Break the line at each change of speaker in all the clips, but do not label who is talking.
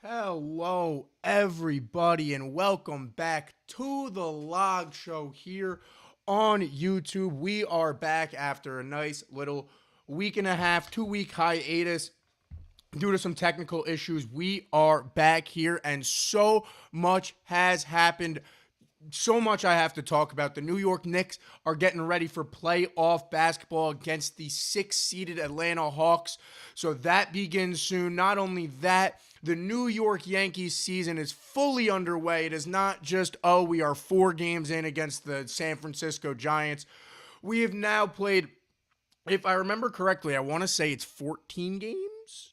Hello, everybody, and welcome back to the Log Show here on YouTube. We are back after a nice little week and a half, 2 week hiatus due to some technical issues. We are back here, and so much has happened. So much I have to talk about. The New York Knicks are getting ready for playoff basketball against the 6th-seeded Atlanta Hawks. So that begins soon. Not only that, the New York Yankees season is fully underway. It is not just, we are 4 games in against the San Francisco Giants. We have now played, if I remember correctly, I want to say it's 14 games.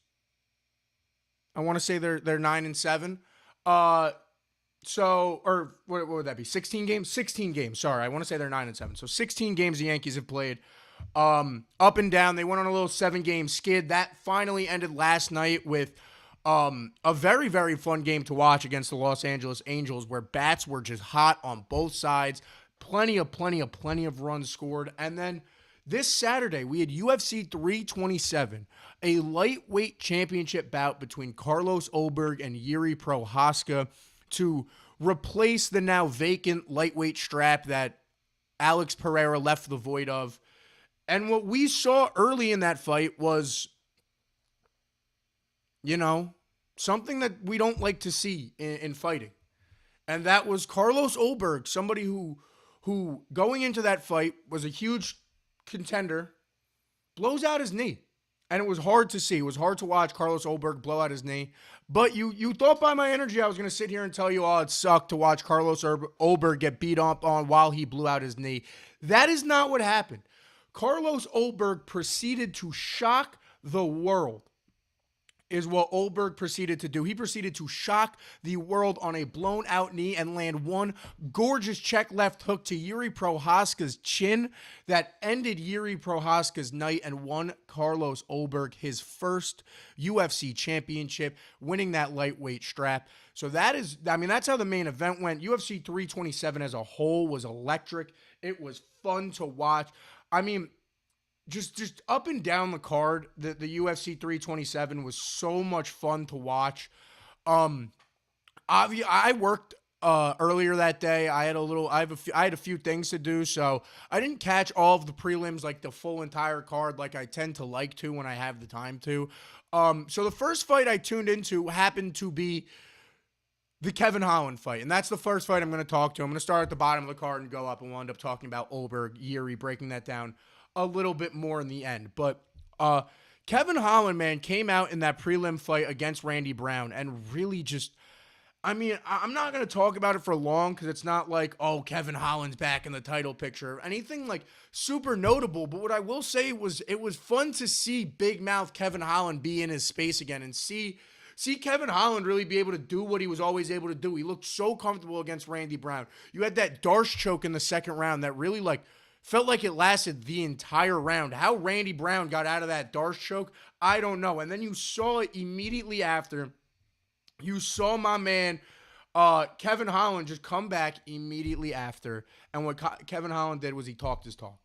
I want to say they're 9-7. Or what would that be? 16 games? 16 games. Sorry, I want to say they're 9-7. So 16 games the Yankees have played. Up and down. They went on a little 7-game skid. That finally ended last night with a very, very fun game to watch against the Los Angeles Angels, where bats were just hot on both sides. Plenty of runs scored. And then this Saturday, we had UFC 327, a lightweight championship bout between Carlos Ulberg and Yuri Prohaska to replace the now vacant lightweight strap that Alex Pereira left the void of. And what we saw early in that fight was, something that we don't like to see in fighting. And that was Carlos Ulberg, somebody who going into that fight was a huge contender, blows out his knee. And it was hard to see. It was hard to watch Carlos Ulberg blow out his knee. But you thought by my energy I was going to sit here and tell you, it sucked to watch Carlos Ulberg get beat up on while he blew out his knee. That is not what happened. Carlos Ulberg proceeded to shock the world, is what Ulberg proceeded to do. He proceeded to shock the world on a blown out knee and land one gorgeous check left hook to Yuri Prohaska's chin that ended Yuri Prohaska's night and won Carlos Ulberg his first UFC championship, winning that lightweight strap. So that's how the main event went. UFC 327 as a whole was electric. It was fun to watch. Just up and down the card, the UFC 327 was so much fun to watch. I worked earlier that day. I had a few things to do, so I didn't catch all of the prelims, like the full entire card, like I tend to like to when I have the time to. So the first fight I tuned into happened to be the Kevin Holland fight, and that's the first fight I'm going to talk to. I'm going to start at the bottom of the card and go up, and we'll end up talking about Ulberg, Yuri, breaking that down a little bit more in the end. But Kevin Holland, man, came out in that prelim fight against Randy Brown and really just, I'm not going to talk about it for long because it's not like, Kevin Holland's back in the title picture or anything like super notable. But what I will say was it was fun to see big mouth Kevin Holland be in his space again and see Kevin Holland really be able to do what he was always able to do. He looked so comfortable against Randy Brown. You had that Darce choke in the second round that really felt like it lasted the entire round. How Randy Brown got out of that Darce choke, I don't know. And then you saw it immediately after. You saw my man, Kevin Holland, just come back immediately after. And what Kevin Holland did was he talked his talk.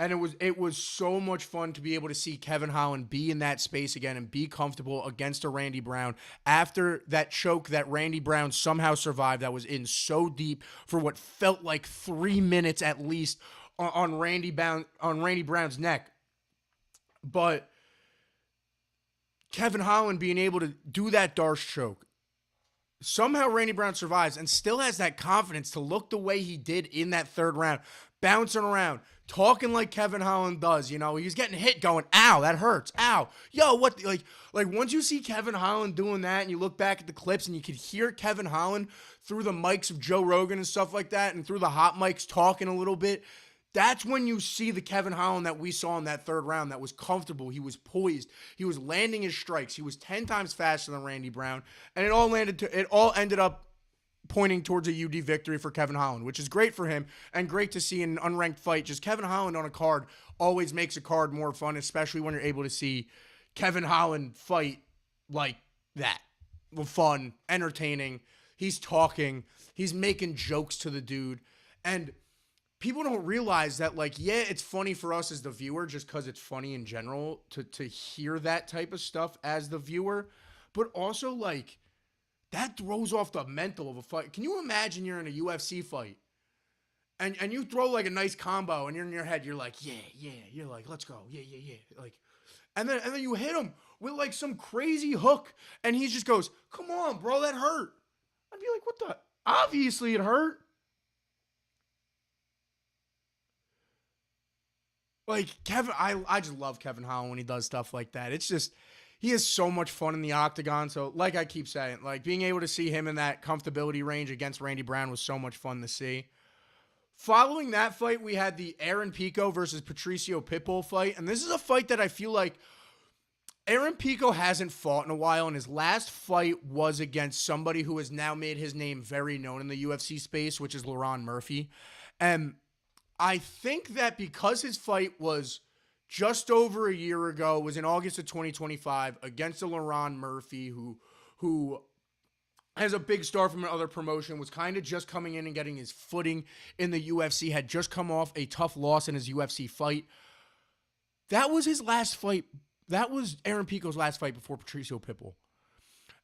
And it was so much fun to be able to see Kevin Holland be in that space again and be comfortable against a Randy Brown after that choke that Randy Brown somehow survived that was in so deep for what felt like 3 minutes at least on Randy Brown's neck. But Kevin Holland being able to do that Darce choke, somehow Randy Brown survives and still has that confidence to look the way he did in that third round, bouncing around, talking like Kevin Holland does. He's getting hit going, ow, that hurts, ow. Yo, what, like once you see Kevin Holland doing that and you look back at the clips and you could hear Kevin Holland through the mics of Joe Rogan and stuff like that and through the hot mics talking a little bit, that's when you see the Kevin Holland that we saw in that third round that was comfortable. He was poised. He was landing his strikes. He was 10 times faster than Randy Brown. And it all ended up pointing towards a UD victory for Kevin Holland, which is great for him and great to see in an unranked fight. Just Kevin Holland on a card always makes a card more fun, especially when you're able to see Kevin Holland fight like that. Fun, entertaining. He's talking. He's making jokes to the dude. And people don't realize that, it's funny for us as the viewer just because it's funny in general to hear that type of stuff as the viewer. but also like that throws off the mental of a fight. Can you imagine you're in a UFC fight and you throw like a nice combo and you're in your head, you're like, yeah, yeah, you're like, let's go, yeah, yeah, yeah, like, and then you hit him with like some crazy hook, and he just goes, come on, bro, that hurt. I'd be like, what the? Obviously, it hurt. Like Kevin, I just love Kevin Holland when he does stuff like that. It's just he has so much fun in the octagon. So like I keep saying, like being able to see him in that comfortability range against Randy Brown was so much fun to see. Following that fight, we had the Aaron Pico versus Patricio Pitbull fight, and this is a fight that I feel like Aaron Pico hasn't fought in a while, and his last fight was against somebody who has now made his name very known in the UFC space, which is Laron Murphy. And I think that because his fight was just over a year ago, was in August of 2025 against a Laron Murphy who as a big star from another promotion, was kind of just coming in and getting his footing in the UFC, had just come off a tough loss in his UFC fight. That was his last fight. That was Aaron Pico's last fight before Patricio Pitbull.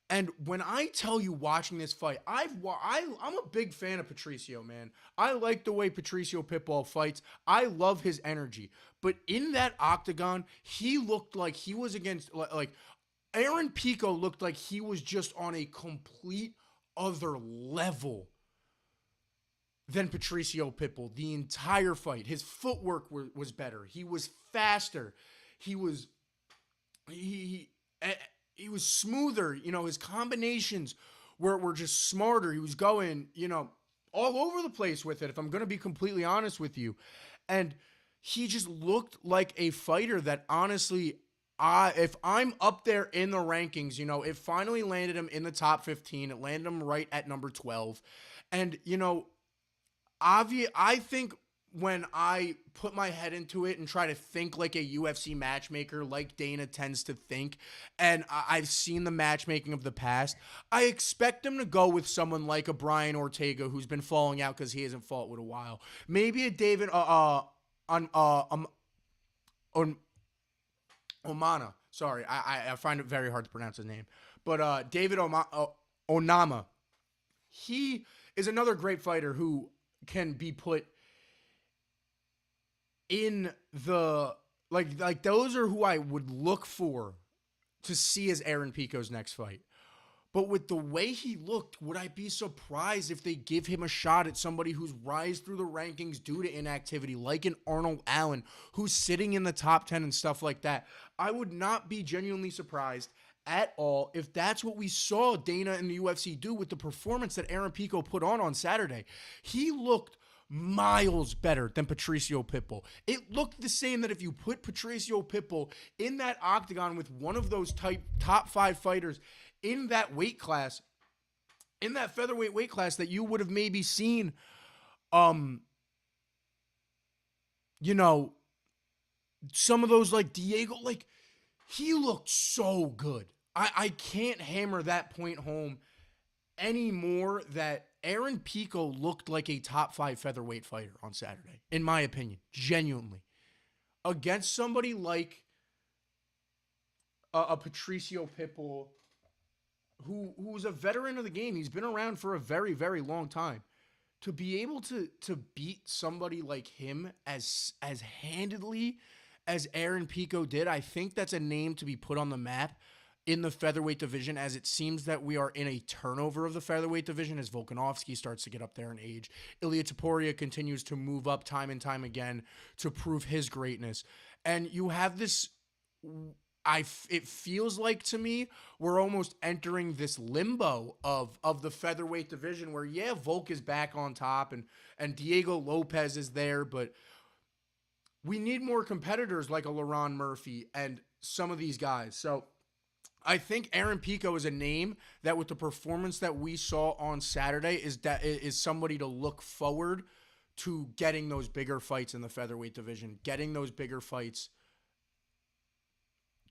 And when I tell you watching this fight, I'm a big fan of Patricio, man. I like the way Patricio Pitbull fights. I love his energy. But in that octagon, he looked like he was against, like Aaron Pico looked like he was just on a complete other level than Patricio Pitbull the entire fight. His footwork was better. He was faster. He was he was smoother. You know, his combinations were just smarter. He was going, you know, all over the place with it, if I'm going to be completely honest with you. And he just looked like a fighter that honestly, if I'm up there in the rankings, you know, it finally landed him in the top 15. It landed him right at number 12. And, you know, I think when I put my head into it and try to think like a UFC matchmaker, like Dana tends to think, and I've seen the matchmaking of the past, I expect him to go with someone like a Brian Ortega, who's been falling out because he hasn't fought with a while. Maybe a David Omana. Sorry, I find it very hard to pronounce his name. But David Onama, he is another great fighter who can be put in the like those are who I would look for to see as Aaron Pico's next fight. But with the way he looked, would I be surprised if they give him a shot at somebody who's rise through the rankings due to inactivity, like an Arnold Allen, who's sitting in the top 10 and stuff like that? I would not be genuinely surprised at all if that's what we saw Dana and the UFC do with the performance that Aaron Pico put on Saturday. He looked miles better than Patricio Pitbull. It looked the same that if you put Patricio Pitbull in that octagon with one of those top 5 fighters in that weight class, in that featherweight weight class, that you would have maybe seen, you know, some of those like Diego, like he looked so good. I can't hammer that point home anymore, that Aaron Pico looked like a top 5 featherweight fighter on Saturday, in my opinion, genuinely. Against somebody like a Patricio Pitbull, who's a veteran of the game. He's been around for a very, very long time. To be able to beat somebody like him as handedly as Aaron Pico did, I think that's a name to be put on the map in the featherweight division, as it seems that we are in a turnover of the featherweight division as Volkanovski starts to get up there in age. Ilia Topuria continues to move up time and time again to prove his greatness. And you have this, it feels like to me, we're almost entering this limbo of the featherweight division where, yeah, Volk is back on top and Diego Lopez is there, but we need more competitors like a Laron Murphy and some of these guys. So I think Aaron Pico is a name that, with the performance that we saw on Saturday, is somebody to look forward to getting those bigger fights in the featherweight division, getting those bigger fights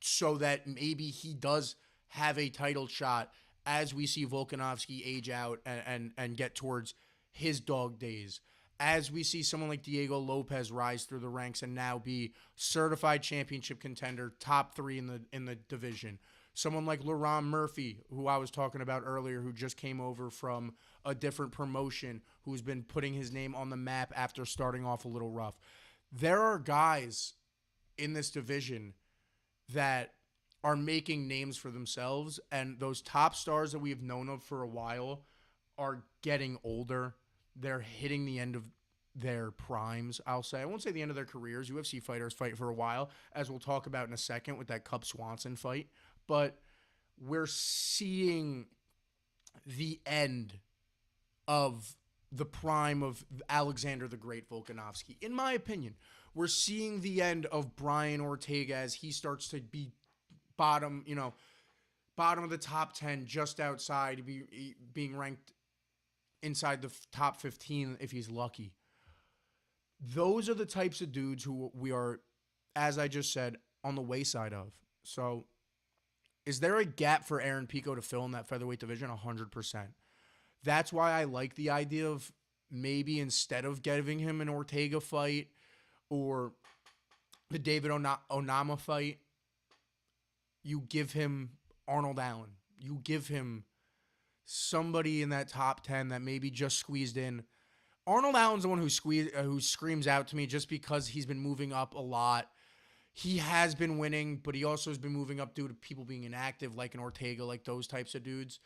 so that maybe he does have a title shot as we see Volkanovski age out and get towards his dog days. As we see someone like Diego Lopez rise through the ranks and now be certified championship contender, top 3 in the division. Someone like LaRon Murphy, who I was talking about earlier, who just came over from a different promotion, who's been putting his name on the map after starting off a little rough. There are guys in this division that are making names for themselves, and those top stars that we have known of for a while are getting older. They're hitting the end of their primes, I'll say. I won't say the end of their careers. UFC fighters fight for a while, as we'll talk about in a second with that Cub Swanson fight. But we're seeing the end of the prime of Alexander the Great Volkanovski. In my opinion, we're seeing the end of Brian Ortega as he starts to be bottom, bottom of the top 10, just outside, being ranked inside the top 15 if he's lucky. Those are the types of dudes who we are, as I just said, on the wayside of. So, is there a gap for Aaron Pico to fill in that featherweight division? 100%. That's why I like the idea of maybe instead of giving him an Ortega fight or the David Onama fight, you give him Arnold Allen. You give him somebody in that top 10 that maybe just squeezed in. Arnold Allen's the one who screams out to me just because he's been moving up a lot. He has been winning, but he also has been moving up due to people being inactive, like an Ortega, like those types of dudes.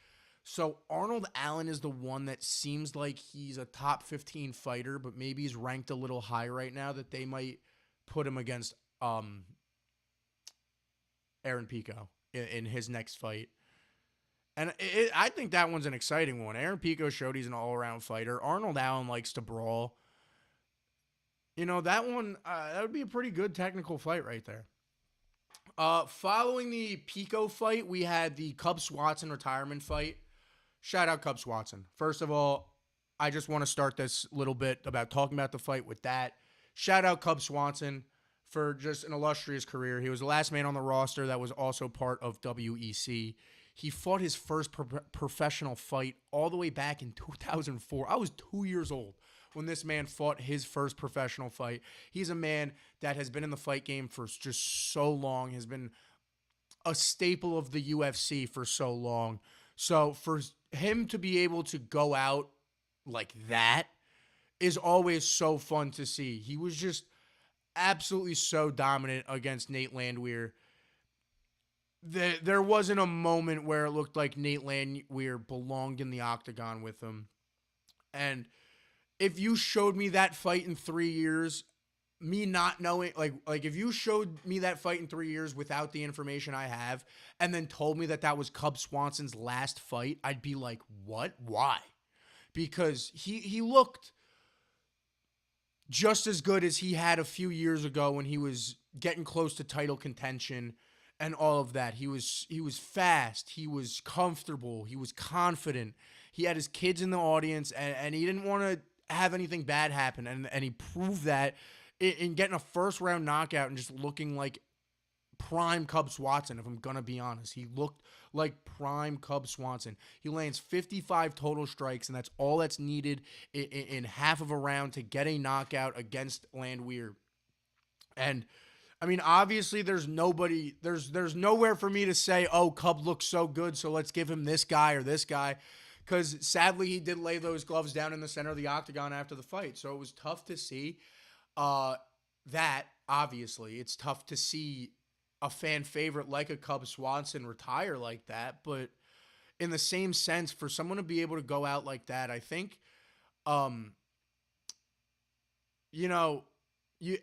So Arnold Allen is the one that seems like he's a top 15 fighter, but maybe he's ranked a little high right now that they might put him against Aaron Pico in his next fight. And I think that one's an exciting one. Aaron Pico showed he's an all-around fighter. Arnold Allen likes to brawl. That one, that would be a pretty good technical fight right there. Following the Pico fight, we had the Cub Swanson retirement fight. Shout out Cub Swanson. First of all, I just want to start this little bit about talking about the fight with that. Shout out Cub Swanson for just an illustrious career. He was the last man on the roster that was also part of WEC. He fought his first professional fight all the way back in 2004. I was 2 years old when this man fought his first professional fight. He's a man that has been in the fight game for just so long, has been a staple of the UFC for so long. So for him to be able to go out like that is always so fun to see. He was just absolutely so dominant against Nate Landwehr. There wasn't a moment where it looked like Nate Landwehr belonged in the octagon with him. And if you showed me that fight in 3 years, me not knowing, like if you showed me that fight in 3 years without the information I have, and then told me that was Cub Swanson's last fight, I'd be like, what? Why? Because he looked just as good as he had a few years ago when he was getting close to title contention and all of that. He was fast. He was comfortable. He was confident. He had his kids in the audience, and he didn't want to have anything bad happen. And he proved that in getting a first-round knockout and just looking like prime Cub Swanson, if I'm going to be honest. He looked like prime Cub Swanson. He lands 55 total strikes, and that's all that's needed in half of a round to get a knockout against Landwehr. And I mean, obviously, there's nowhere for me to say, oh, Cub looks so good, so let's give him this guy or this guy. Because sadly, he did lay those gloves down in the center of the octagon after the fight. So it was tough to see that, obviously. It's tough to see a fan favorite like a Cub Swanson retire like that. But in the same sense, for someone to be able to go out like that, I think,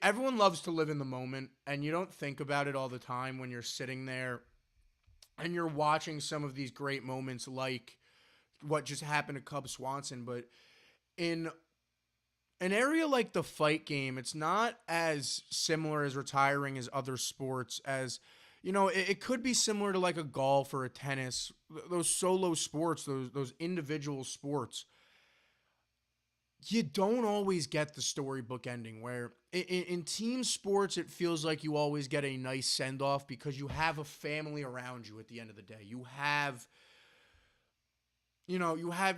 everyone loves to live in the moment, and you don't think about it all the time when you're sitting there and you're watching some of these great moments like what just happened to Cub Swanson. But in an area like the fight game, it's not as similar as retiring as other sports. As it could be similar to like a golf or a tennis, those solo sports, those individual sports. You don't always get the storybook ending where in team sports, it feels like you always get a nice send-off because you have a family around you at the end of the day. You have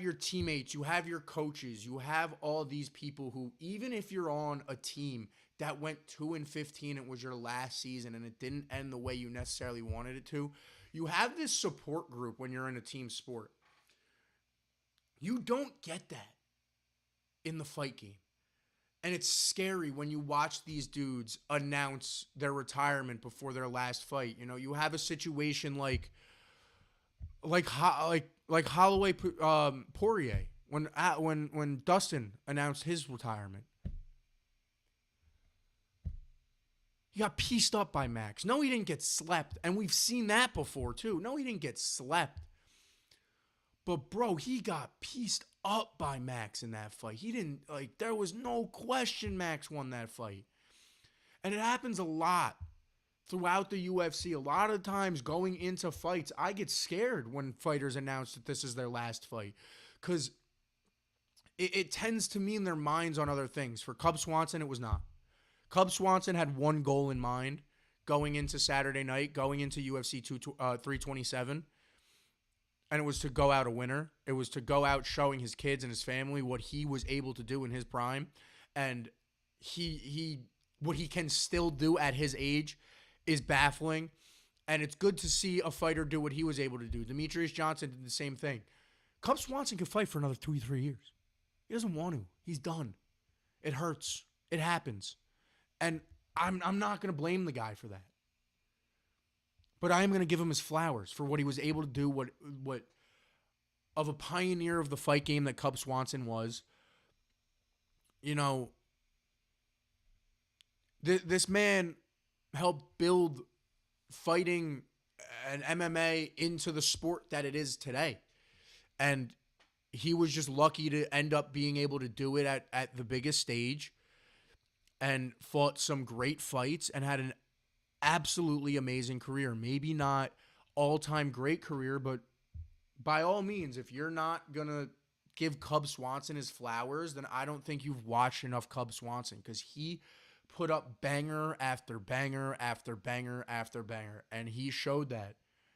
your teammates, you have your coaches, you have all these people who, even if you're on a team that went 2-15, it was your last season and it didn't end the way you necessarily wanted it to, You have this support group when you're in a team sport. You don't get that in the fight game. And it's scary when you watch these dudes announce their retirement before their last fight. You have a situation like Holloway Poirier when Dustin announced his retirement. He got pieced up by Max. No, he didn't get slept. And we've seen that before, too. No, he didn't get slept. But, bro, he got pieced up by Max in that fight. He didn't, there was no question Max won that fight. And it happens a lot throughout the UFC. A lot of times going into fights, I get scared when fighters announce that this is their last fight. Because it tends to mean their minds on other things. For Cub Swanson, it was not. Cub Swanson had one goal in mind going into Saturday night, going into UFC 327, and it was to go out a winner. It was to go out showing his kids and his family what he was able to do in his prime, and what he can still do at his age is baffling, and it's good to see a fighter do what he was able to do. Demetrius Johnson did the same thing. Cub Swanson could fight for another 2-3 years. He doesn't want to. He's done. It hurts. It happens. And I'm not going to blame the guy for that. But I am going to give him his flowers for what he was able to do, what of a pioneer of the fight game that Cub Swanson was. This man helped build fighting and MMA into the sport that it is today. And he was just lucky to end up being able to do it at the biggest stage, and fought some great fights and had an absolutely amazing career. Maybe not all-time great career, but by all means, if you're not going to give Cub Swanson his flowers, then I don't think you've watched enough Cub Swanson, because he put up banger after banger after banger after banger, and he showed that.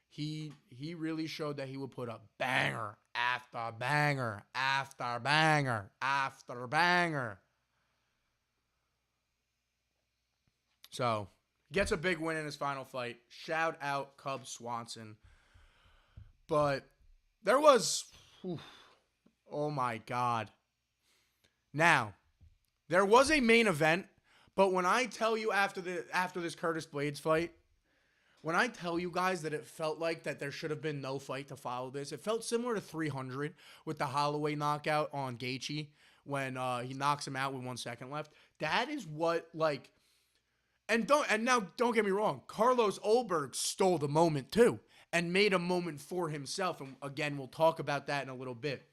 He really showed that he would put up banger after banger after banger after banger. So, gets a big win in his final fight. Shout out Cub Swanson. But there was, oh my God. Now, there was a main event, but when I tell you after this Curtis Blades fight, when I tell you guys that it felt like that there should have been no fight to follow this, it felt similar to 300 with the Holloway knockout on Gaethje when he knocks him out with 1 second left. That is what, And now don't get me wrong, Carlos Ulberg stole the moment too and made a moment for himself. And again, we'll talk about that in a little bit.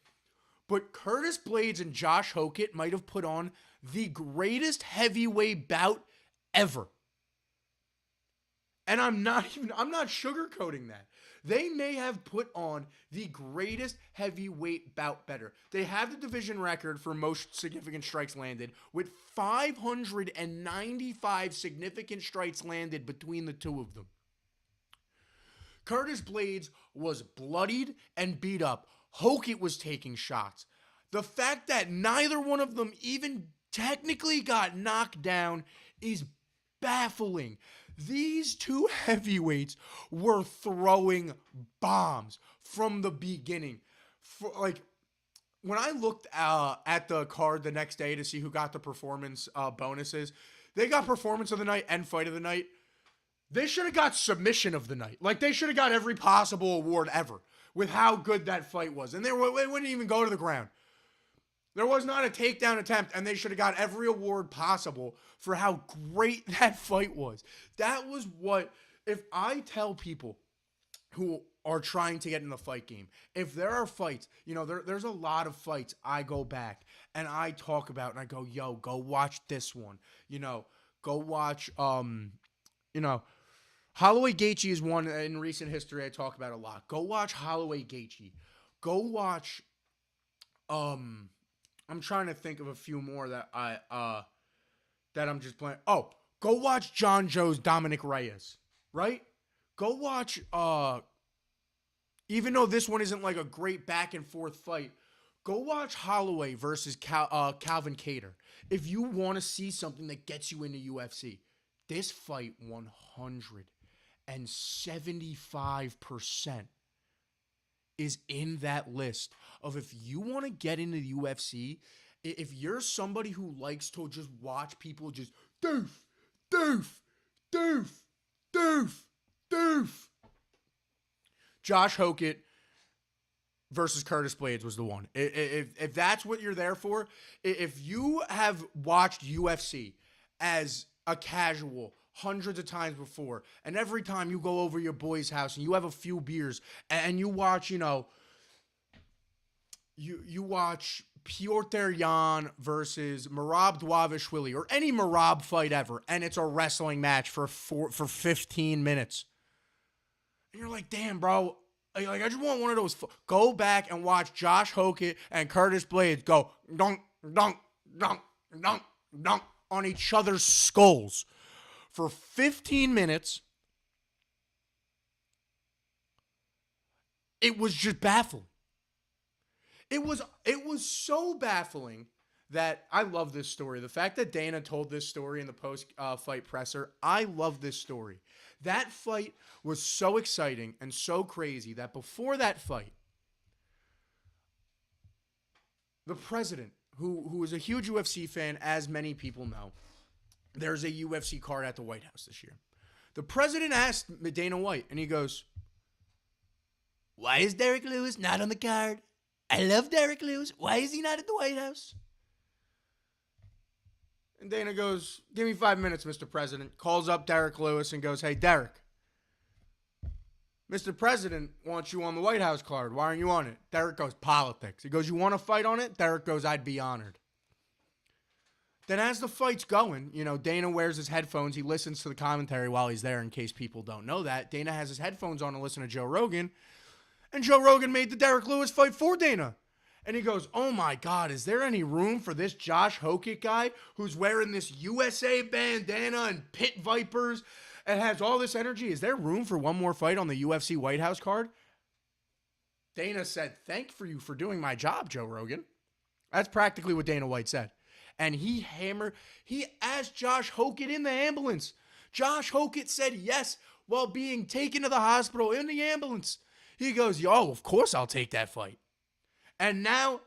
But Curtis Blades and Josh Hokett might have put on the greatest heavyweight bout ever. And I'm not sugarcoating that. They may have put on the greatest heavyweight bout better. They have the division record for most significant strikes landed, with 595 significant strikes landed between the two of them. Curtis Blades was bloodied and beat up. Hokett was taking shots. The fact that neither one of them even technically got knocked down is baffling. These two heavyweights were throwing bombs from the beginning. When I looked at the card the next day to see who got the performance bonuses, they got performance of the night and fight of the night. They should have got submission of the night. They should have got every possible award ever with how good that fight was. And they wouldn't even go to the ground. There was not a takedown attempt, and they should have got every award possible for how great that fight was. That was what, if I tell people who are trying to get in the fight game, if there are fights, there's a lot of fights I go back and I talk about and I go, yo, go watch this one. Go watch, Holloway Gaethje is one in recent history I talk about a lot. Go watch Holloway Gaethje. Go watch, I'm trying to think of a few more that I'm just playing. Oh, go watch John Joe's Dominic Reyes, right? Go watch, even though this one isn't a great back and forth fight, go watch Holloway versus Calvin Kattar. If you want to see something that gets you into UFC, this fight and 75% is in that list of if you want to get into the UFC, if you're somebody who likes to just watch people just doof, doof, doof, doof, doof. Josh Hokett versus Curtis Blades was the one. If that's what you're there for, if you have watched UFC as a casual hundreds of times before, and every time you go over your boy's house and you have a few beers and you watch, you watch Piotr Jan versus Merab Dvalishvili or any Merab fight ever, and it's a wrestling match for 15 minutes. And you're like, damn, bro. Like, I just want one of those. Go back and watch Josh Hokett and Curtis Blades go dunk, dunk, dunk, dunk, dunk on each other's skulls for 15 minutes. It was just baffling. It was so baffling that I love this story. The fact that Dana told this story in the post-fight presser, I love this story. That fight was so exciting and so crazy that before that fight, the president, who is a huge UFC fan, as many people know, there's a UFC card at the White House this year. The president asked Dana White, and he goes, "Why is Derek Lewis not on the card? I love Derek Lewis. Why is he not at the White House?" And Dana goes, "Give me 5 minutes, Mr. President." Calls up Derek Lewis and goes, "Hey, Derek, Mr. President wants you on the White House card. Why aren't you on it?" Derek goes, "Politics." He goes, "You want to fight on it?" Derek goes, "I'd be honored." Then as the fight's going, Dana wears his headphones. He listens to the commentary while he's there in case people don't know that. Dana has his headphones on to listen to Joe Rogan. And Joe Rogan made the Derek Lewis fight for Dana. And he goes, "Oh my God, is there any room for this Josh Hokett guy who's wearing this USA bandana and pit vipers and has all this energy? Is there room for one more fight on the UFC White House card?" Dana said, "Thank you for doing my job, Joe Rogan." That's practically what Dana White said. And he asked Josh Hokett in the ambulance. Josh Hokett said yes while being taken to the hospital in the ambulance. He goes, "Yo, of course I'll take that fight." And now,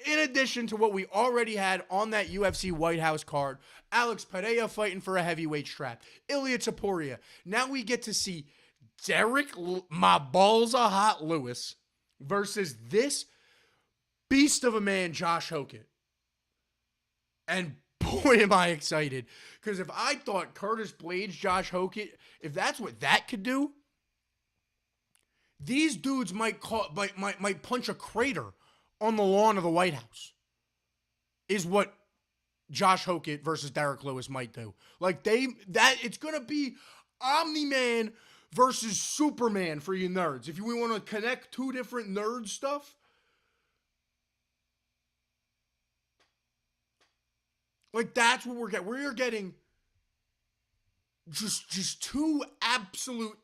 in addition to what we already had on that UFC White House card, Alex Pereira fighting for a heavyweight strap, Ilya Topuria. Now we get to see Derek "My Balls Are Hot" Lewis versus this beast of a man, Josh Hokett. And boy, am I excited. Because if I thought Curtis Blades, Josh Hokett, if that's what that could do, these dudes might punch a crater on the lawn of the White House. Is what Josh Hokett versus Derek Lewis might do. It's gonna be Omni-Man versus Superman for you nerds. If we want to connect two different nerd stuff. That's what we're getting. We're getting just two absolute.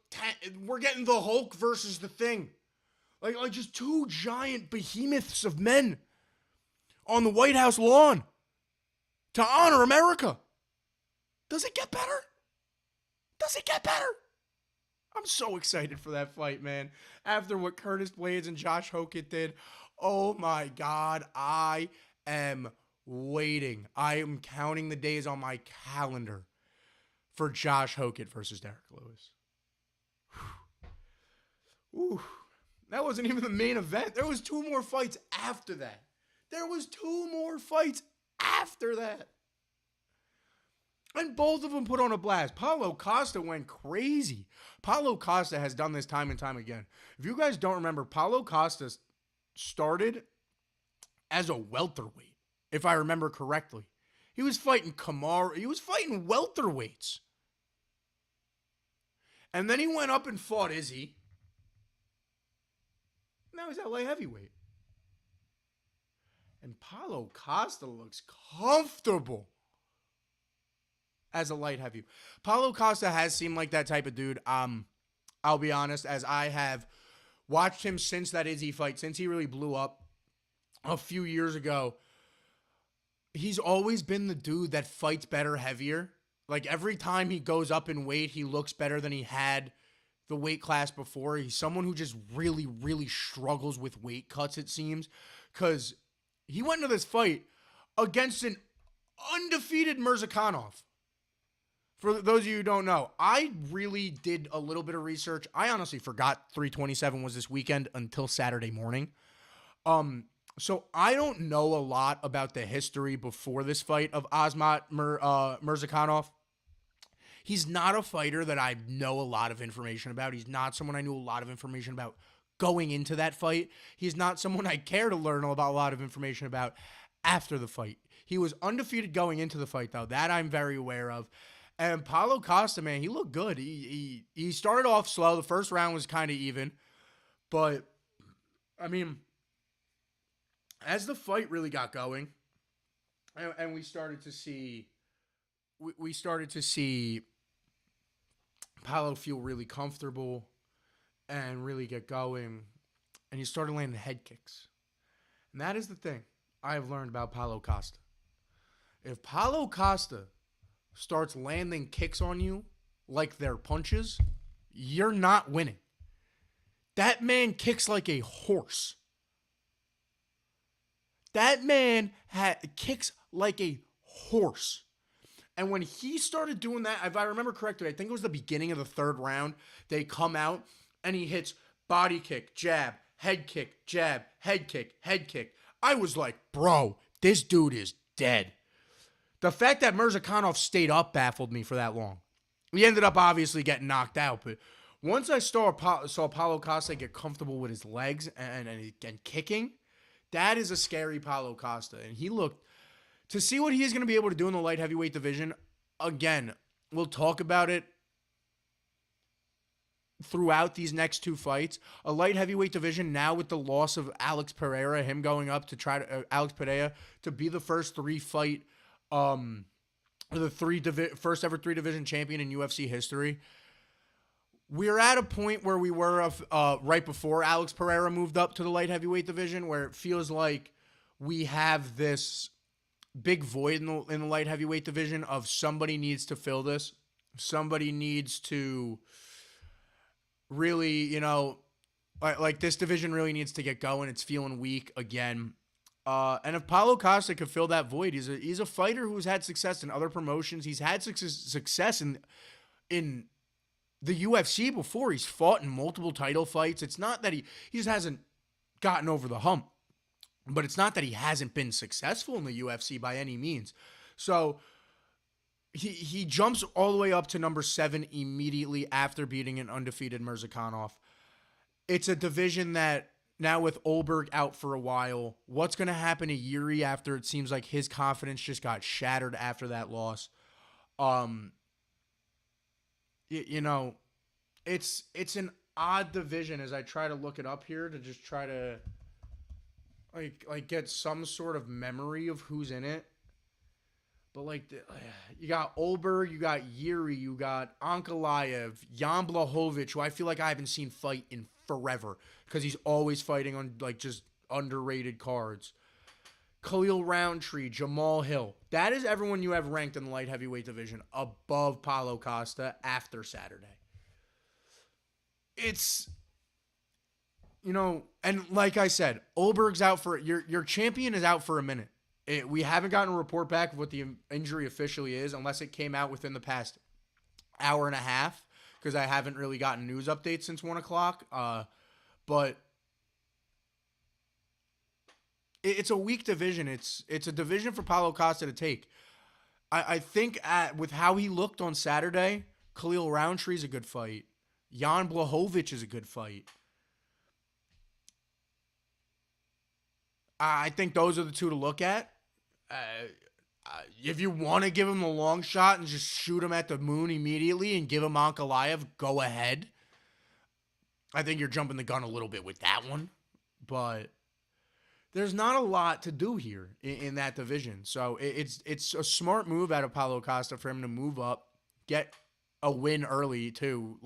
We're getting the Hulk versus the Thing. Like just two giant behemoths of men on the White House lawn to honor America. Does it get better? Does it get better? I'm so excited for that fight, man. After what Curtis Blades and Josh Hokett did, oh my God, I am waiting. I am counting the days on my calendar for Josh Hokett versus Derek Lewis. Whew. That wasn't even the main event. There was two more fights after that. And both of them put on a blast. Paulo Costa went crazy. Paulo Costa has done this time and time again. If you guys don't remember, Paulo Costa started as a welterweight, if I remember correctly. He was fighting Kamaru. He was fighting welterweights. And then he went up and fought Izzy. Now he's at light heavyweight. And Paulo Costa looks comfortable as a light heavy. Paulo Costa has seemed like that type of dude. I'll be honest, as I have watched him since that Izzy fight, since he really blew up a few years ago, he's always been the dude that fights better heavier. Like every time he goes up in weight, he looks better than he had the weight class before. He's someone who just really, really struggles with weight cuts, it seems, because he went into this fight against an undefeated Mirzakhanov. For those of you who don't know, I really did a little bit of research. I honestly forgot 327 was this weekend until Saturday morning. So I don't know a lot about the history before this fight of Mirzakhanov. He's not a fighter that I know a lot of information about. He's not someone I knew a lot of information about going into that fight. He's not someone I care to learn about a lot of information about after the fight. He was undefeated going into the fight, though. That I'm very aware of. And Paulo Costa, man, he looked good. He started off slow. The first round was kind of even. But, I mean, as the fight really got going, and we started to see Paulo feel really comfortable and really get going, and he started landing head kicks. And that is the thing I have learned about Paulo Costa. If Paulo Costa starts landing kicks on you like they're punches, you're not winning. That man kicks like a horse. That man kicks like a horse. And when he started doing that, if I remember correctly, I think it was the beginning of the third round, they come out and he hits body kick, jab, head kick, jab, head kick, head kick. I was like, bro, this dude is dead. The fact that Mirzakhanov stayed up baffled me for that long. He ended up obviously getting knocked out, but once I saw Paulo Costa get comfortable with his legs and kicking, that is a scary Paulo Costa. And he looked, to see what he is going to be able to do in the light heavyweight division, again, we'll talk about it throughout these next two fights. A light heavyweight division now with the loss of Alex Pereira, him going up to try to, Alex Pereira, to be the first first ever three division champion in UFC history. We're at a point where we were right before Alex Pereira moved up to the light heavyweight division, where it feels like we have this big void in the light heavyweight division of somebody needs to fill this. Somebody needs to really, like this division really needs to get going. It's feeling weak again. And if Paulo Costa could fill that void, he's a fighter who's had success in other promotions. He's had success in the UFC before. He's fought in multiple title fights. It's not that he just hasn't gotten over the hump, but it's not that he hasn't been successful in the UFC by any means. So he jumps all the way up to number 7 immediately after beating an undefeated Mirzakhanov. It's a division that now with Olberg out for a while, what's going to happen to Yuri after it seems like his confidence just got shattered after that loss? It's an odd division as I try to look it up here to just try to like get some sort of memory of who's in it. But you got Olberg, you got Yuri, you got Ankalaev, Jan Blachowicz, who I feel like I haven't seen fight in forever because he's always fighting on just underrated cards. Khalil Roundtree, Jamal Hill. That is everyone you have ranked in the light heavyweight division above Paulo Costa after Saturday. It's, and like I said, Olberg's out for, your champion is out for a minute. We haven't gotten a report back of what the injury officially is unless it came out within the past hour and a half, because I haven't really gotten news updates since 1 o'clock. But it's a weak division. It's a division for Paulo Costa to take. I think with how he looked on Saturday, Khalil Roundtree's a good fight. Jan Blachowicz is a good fight. I think those are the two to look at. If you want to give him a long shot and just shoot him at the moon immediately and give him Ankalaev, go ahead. I think you're jumping the gun a little bit with that one. But there's not a lot to do here in that division. So it's a smart move out of Paulo Costa for him to move up, get a win early too.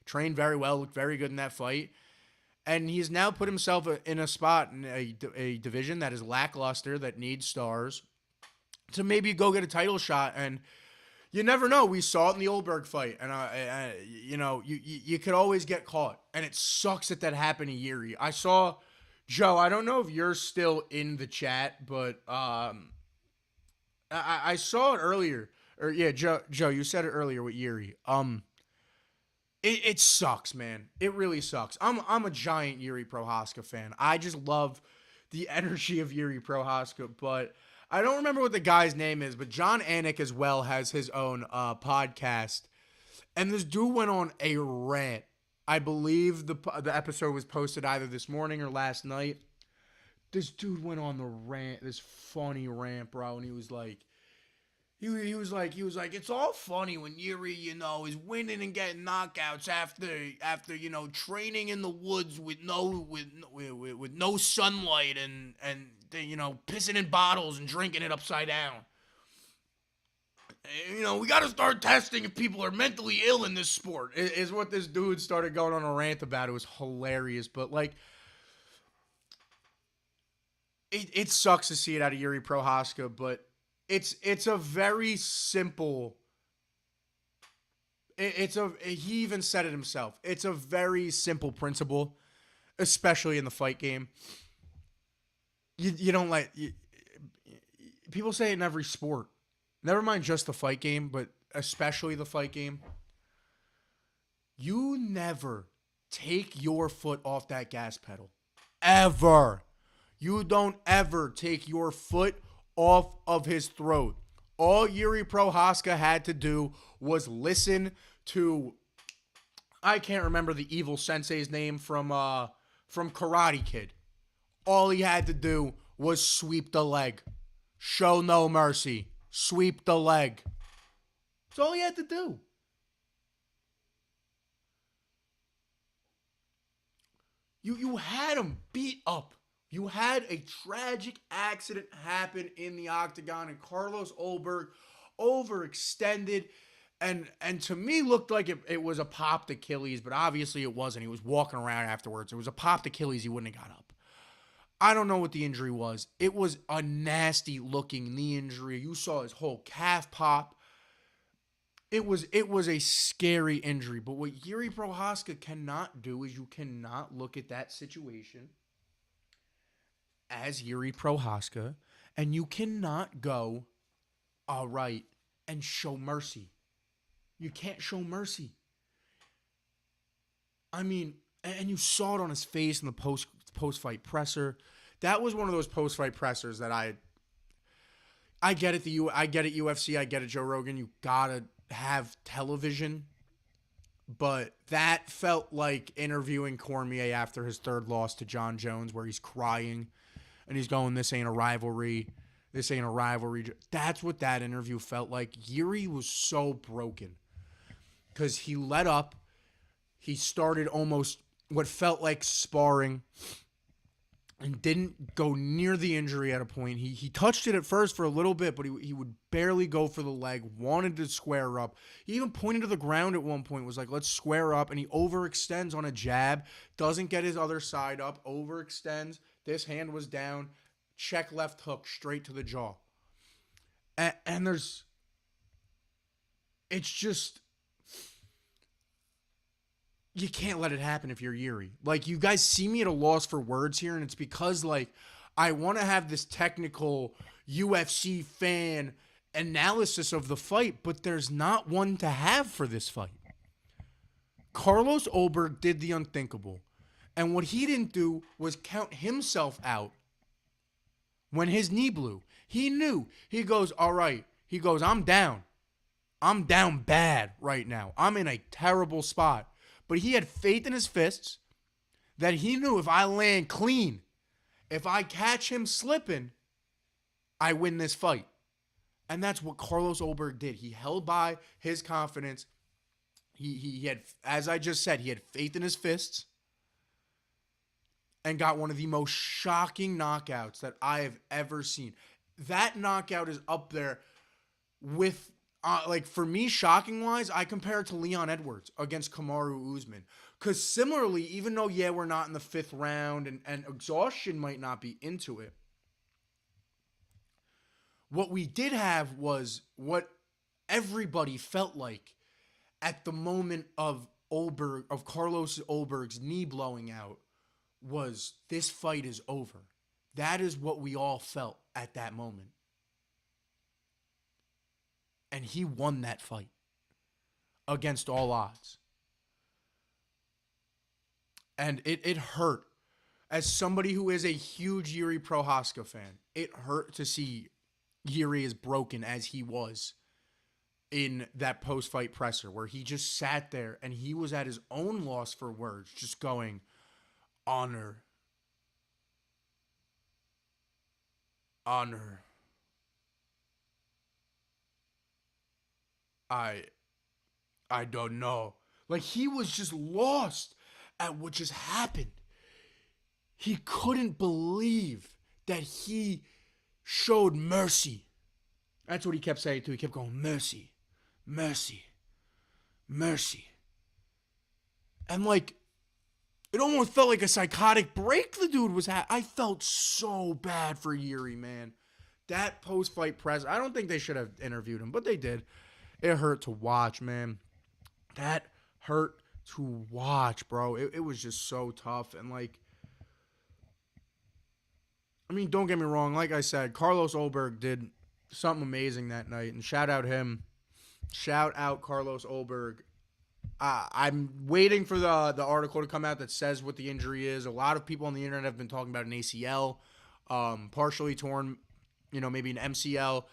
Trained very well, looked very good in that fight. And he's now put himself in a spot in a division that is lackluster, that needs stars, to maybe go get a title shot. And, You never know. We saw it in the Oldberg fight, and you could always get caught, and it sucks that that happened to Yuri. I saw Joe. I don't know if you're still in the chat, but I saw it earlier. Or yeah, Joe, you said it earlier with Yuri. It sucks, man. It really sucks. I'm a giant Yuri Prohaska fan. I just love the energy of Yuri Prohaska, but I don't remember what the guy's name is, but John Anik as well has his own podcast. And this dude went on a rant. I believe the episode was posted either this morning or last night. This dude went on the rant, this funny rant, bro, and he was like, it's all funny when Yuri, is winning and getting knockouts after training in the woods with no sunlight and pissing in bottles and drinking it upside down. We got to start testing if people are mentally ill in this sport. Is what this dude started going on a rant about. It was hilarious, but like, it sucks to see it out of Yuri Prohaska, but it's a very simple. He even said it himself. It's a very simple principle, especially in the fight game. You don't let people say it in every sport. Never mind just the fight game, but especially the fight game. You never take your foot off that gas pedal. Ever. You don't ever take your foot off of his throat. All Yuri Prohaska had to do was listen to, I can't remember the evil sensei's name from Karate Kid. All he had to do was sweep the leg. Show no mercy. Sweep the leg. That's all he had to do. You had him beat up. You had a tragic accident happen in the octagon, and Carlos Ulberg overextended, and to me looked like it was a popped Achilles, but obviously it wasn't. He was walking around afterwards. It was a popped Achilles. He wouldn't have got up. I don't know what the injury was. It was a nasty looking knee injury. You saw his whole calf pop. It was a scary injury. But what Yuri Prohaska cannot do is you cannot look at that situation as Yuri Prohaska, and you cannot go, all right, and show mercy. You can't show mercy. I mean, and you saw it on his face in the post-fight presser. That was one of those post-fight pressers that I get it. I get it, UFC. I get it, Joe Rogan. You gotta have television, but that felt like interviewing Cormier after his third loss to John Jones, where he's crying and he's going, "This ain't a rivalry. This ain't a rivalry." That's what that interview felt like. Yuri was so broken because he let up. He started almost what felt like sparring and didn't go near the injury at a point. He touched it at first for a little bit, but he would barely go for the leg, wanted to square up. He even pointed to the ground at one point, was like, let's square up, and he overextends on a jab, doesn't get his other side up, overextends. This hand was down, check left hook straight to the jaw. And it's just, you can't let it happen if you're Yuri. Like, you guys see me at a loss for words here, and it's because, like, I want to have this technical UFC fan analysis of the fight, but there's not one to have for this fight. Carlos Ulberg did the unthinkable, and what he didn't do was count himself out when his knee blew. He knew. He goes, all right. He goes, I'm down. I'm down bad right now. I'm in a terrible spot. But he had faith in his fists that he knew if I land clean, if I catch him slipping, I win this fight. And that's what Carlos Ulberg did. He held by his confidence. He had, as I just said, he had faith in his fists and got one of the most shocking knockouts that I have ever seen. That knockout is up there with, like, for me, shocking-wise, I compare it to Leon Edwards against Kamaru Usman. Because similarly, even though, yeah, we're not in the fifth round and exhaustion might not be into it, what we did have was what everybody felt like at the moment of Carlos Olberg's knee blowing out was this fight is over. That is what we all felt at that moment. And he won that fight against all odds. And it hurt. As somebody who is a huge Yuri Prohaska fan, it hurt to see Yuri as broken as he was in that post-fight presser where he just sat there and he was at his own loss for words, just going, honor, honor. I I don't know. Like he was just lost at what just happened. He couldn't believe that he showed mercy. That's what he kept saying too. He kept going, mercy, mercy, mercy. And like, it almost felt like a psychotic break the dude was having. I felt so bad for Yuri, man. That post-fight press, I don't think they should have interviewed him, but they did. It hurt to watch, man. That hurt to watch, bro. It was just so tough. And like, I mean, don't get me wrong. Like I said, Carlos Olberg did something amazing that night. And shout out him. Shout out Carlos Olberg. I'm waiting for the article to come out that says what the injury is. A lot of people on the internet have been talking about an ACL, partially torn, maybe an MCL.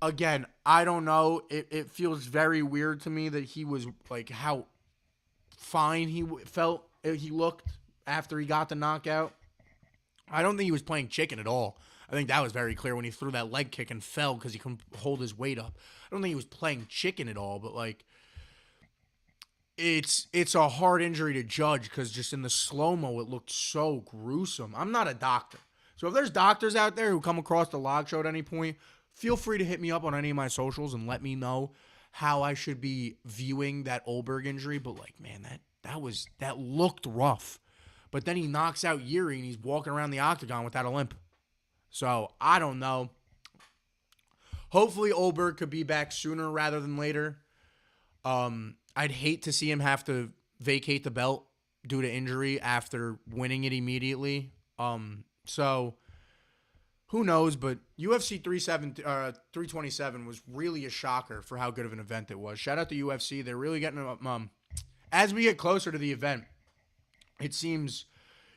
Again, I don't know. It feels very weird to me that he was like how fine he felt, he looked after he got the knockout. I don't think he was playing chicken at all. I think that was very clear when he threw that leg kick and fell because he couldn't hold his weight up. I don't think he was playing chicken at all, but like, it's a hard injury to judge because just in the slow-mo, it looked so gruesome. I'm not a doctor. So if there's doctors out there who come across the log show at any point, feel free to hit me up on any of my socials and let me know how I should be viewing that Olberg injury. But like, man, that looked rough. But then he knocks out Yuri and he's walking around the octagon without a limp. So I don't know. Hopefully Olberg could be back sooner rather than later. I'd hate to see him have to vacate the belt due to injury after winning it immediately. So who knows? But UFC 327 was really a shocker for how good of an event it was. Shout out to UFC. They're really getting as we get closer to the event, it seems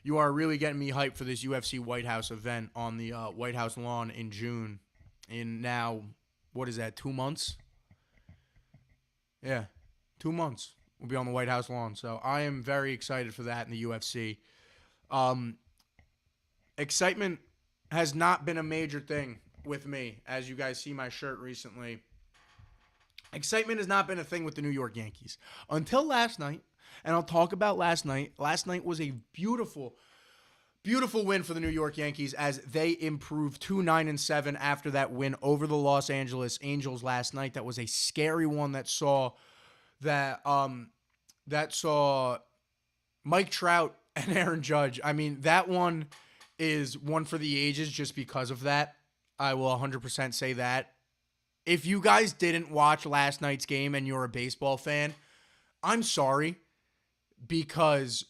you are really getting me hyped for this UFC White House event on the White House lawn in June. In now, what is that, 2 months? Yeah, 2 months. We'll be on the White House lawn. So I am very excited for that in the UFC. Excitement has not been a major thing with me. As you guys see my shirt recently, excitement has not been a thing with the New York Yankees until last night. And I'll talk about last night. Last night was a beautiful, beautiful win for the New York Yankees as they improved to 9-7 after that win over the Los Angeles Angels last night. That was a scary one that saw Mike Trout and Aaron Judge. I mean, that one is one for the ages just because of that. I will 100% say that. If you guys didn't watch last night's game and you're a baseball fan, I'm sorry, because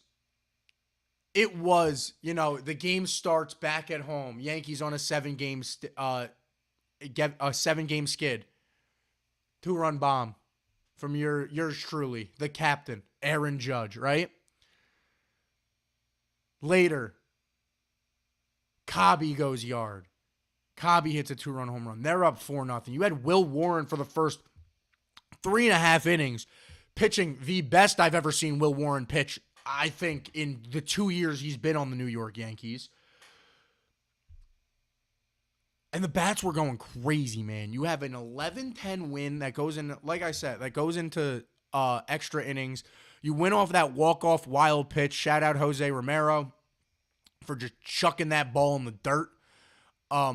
it was, the game starts back at home. Yankees on a 7-game skid. 2-run bomb from yours truly, the captain, Aaron Judge, right? Later, Cobby goes yard. Cobby hits a 2-run home run. They're up 4-0. You had Will Warren for the first 3.5 innings pitching the best I've ever seen Will Warren pitch, I think, in the 2 years he's been on the New York Yankees. And the bats were going crazy, man. You have an 11-10 win that goes in, like I said, that goes into extra innings. You win off that walk-off wild pitch. Shout out Jose Romero for just chucking that ball in the dirt. I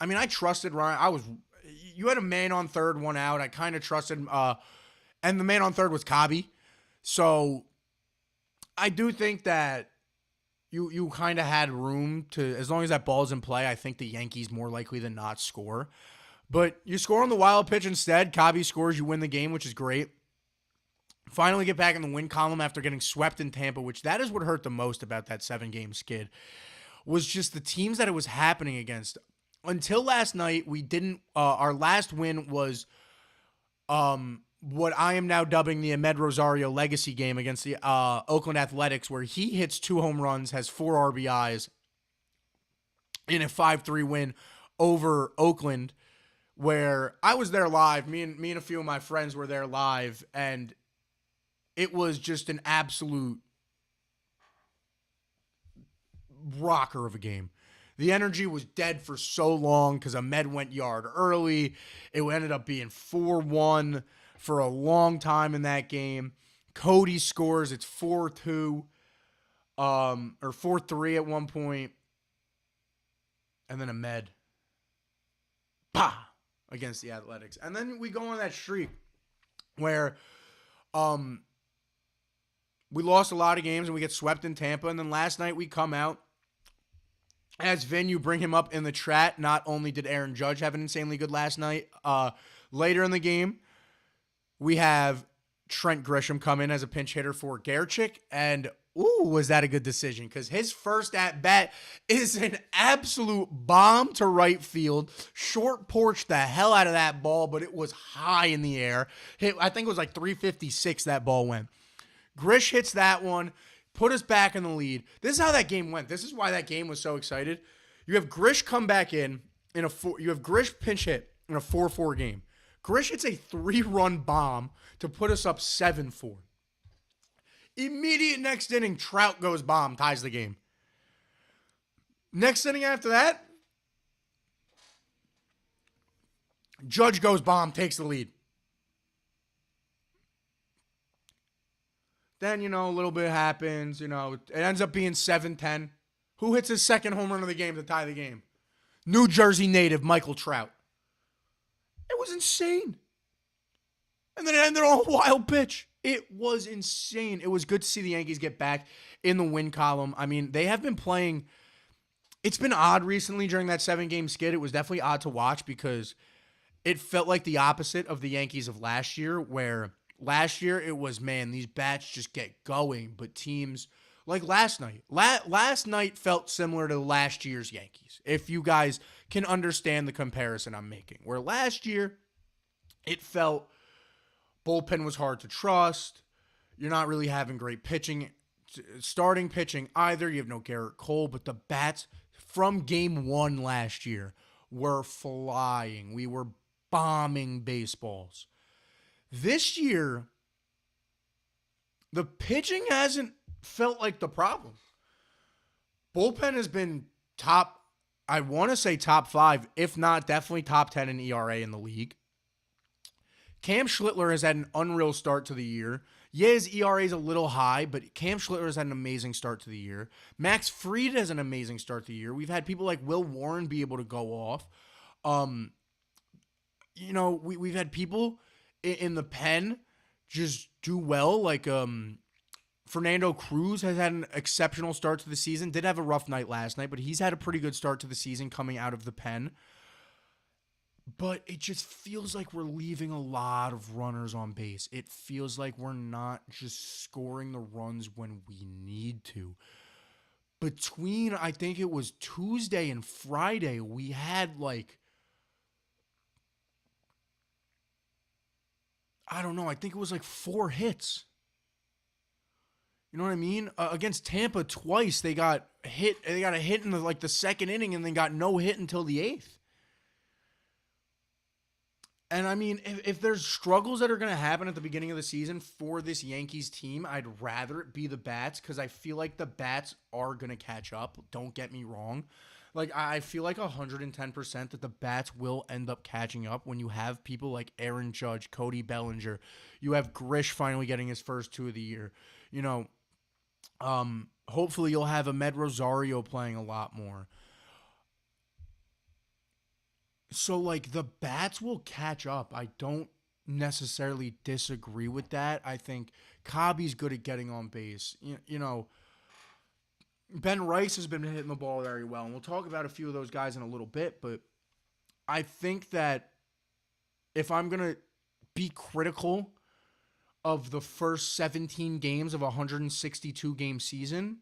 mean, I trusted Ryan. You had a man on third, 1 out. I kind of trusted and the man on third was Cobby. So I do think that you kind of had room to, as long as that ball's in play, I think the Yankees more likely than not score. But you score on the wild pitch instead. Cobby scores, you win the game, which is great. Finally get back in the win column after getting swept in Tampa, which that is what hurt the most about that 7-game skid, was just the teams that it was happening against. Until last night, we didn't. Our last win was what I am now dubbing the Ahmed Rosario legacy game against the Oakland Athletics, where he hits 2 home runs, has 4 RBIs in a 5-3 win over Oakland, where I was there live. Me and a few of my friends were there live, and it was just an absolute rocker of a game. The energy was dead for so long because Ahmed went yard early. It ended up being 4-1 for a long time in that game. Cody scores. It's 4-2 or 4-3 at one point. And then Ahmed, against the Athletics. And then we go on that streak where we lost a lot of games and we get swept in Tampa. And then last night we come out. As Vin, you bring him up in the chat. Not only did Aaron Judge have an insanely good last night, later in the game, we have Trent Grisham come in as a pinch hitter for Gerchik. And, was that a good decision? Because his first at-bat is an absolute bomb to right field. Short porch the hell out of that ball, but it was high in the air. I think it was like 356 that ball went. Grish hits that one. Put us back in the lead. This is how that game went. This is why that game was so excited. You have Grish come back you have Grish pinch hit in a 4-4 game. Grish hits a 3-run bomb to put us up 7-4. Immediate next inning, Trout goes bomb, ties the game. Next inning after that, Judge goes bomb, takes the lead. Then, a little bit happens. It ends up being 7-10. Who hits his second home run of the game to tie the game? New Jersey native Michael Trout. It was insane. And then it ended on a wild pitch. It was insane. It was good to see the Yankees get back in the win column. I mean, they have been playing. It's been odd recently during that 7-game skid. It was definitely odd to watch because it felt like the opposite of the Yankees of last year, where last year it was, man, these bats just get going. But teams like last night. Last night felt similar to last year's Yankees, if you guys can understand the comparison I'm making. Where last year it felt bullpen was hard to trust. You're not really having great pitching, starting pitching either. You have no Garrett Cole, but the bats from game 1 last year were flying. We were bombing baseballs. This year, the pitching hasn't felt like the problem. Bullpen has been I want to say top 5, if not definitely top 10 in ERA in the league. Cam Schlittler has had an unreal start to the year. Yeah, his ERA is a little high, but Cam Schlittler has had an amazing start to the year. Max Fried has an amazing start to the year. We've had people like Will Warren be able to go off. We've had people in the pen just do well. Like Fernando Cruz has had an exceptional start to the season. Did have a rough night last night, but he's had a pretty good start to the season coming out of the pen. But it just feels like we're leaving a lot of runners on base. It feels like we're not just scoring the runs when we need to. Between, I think it was Tuesday and Friday, we had I think it was 4 hits. You know what I mean? Against Tampa twice, they got hit. They got a hit in the second inning and then got no hit until the 8th. And I mean, if there's struggles that are going to happen at the beginning of the season for this Yankees team, I'd rather it be the bats because I feel like the bats are going to catch up. Don't get me wrong. I feel like 110% that the bats will end up catching up when you have people like Aaron Judge, Cody Bellinger. You have Grish finally getting his first 2 of the year. Hopefully you'll have Ahmed Rosario playing a lot more. So, the bats will catch up. I don't necessarily disagree with that. I think Cobby's good at getting on base. Ben Rice has been hitting the ball very well, and we'll talk about a few of those guys in a little bit, but I think that if I'm going to be critical of the first 17 games of a 162 game season,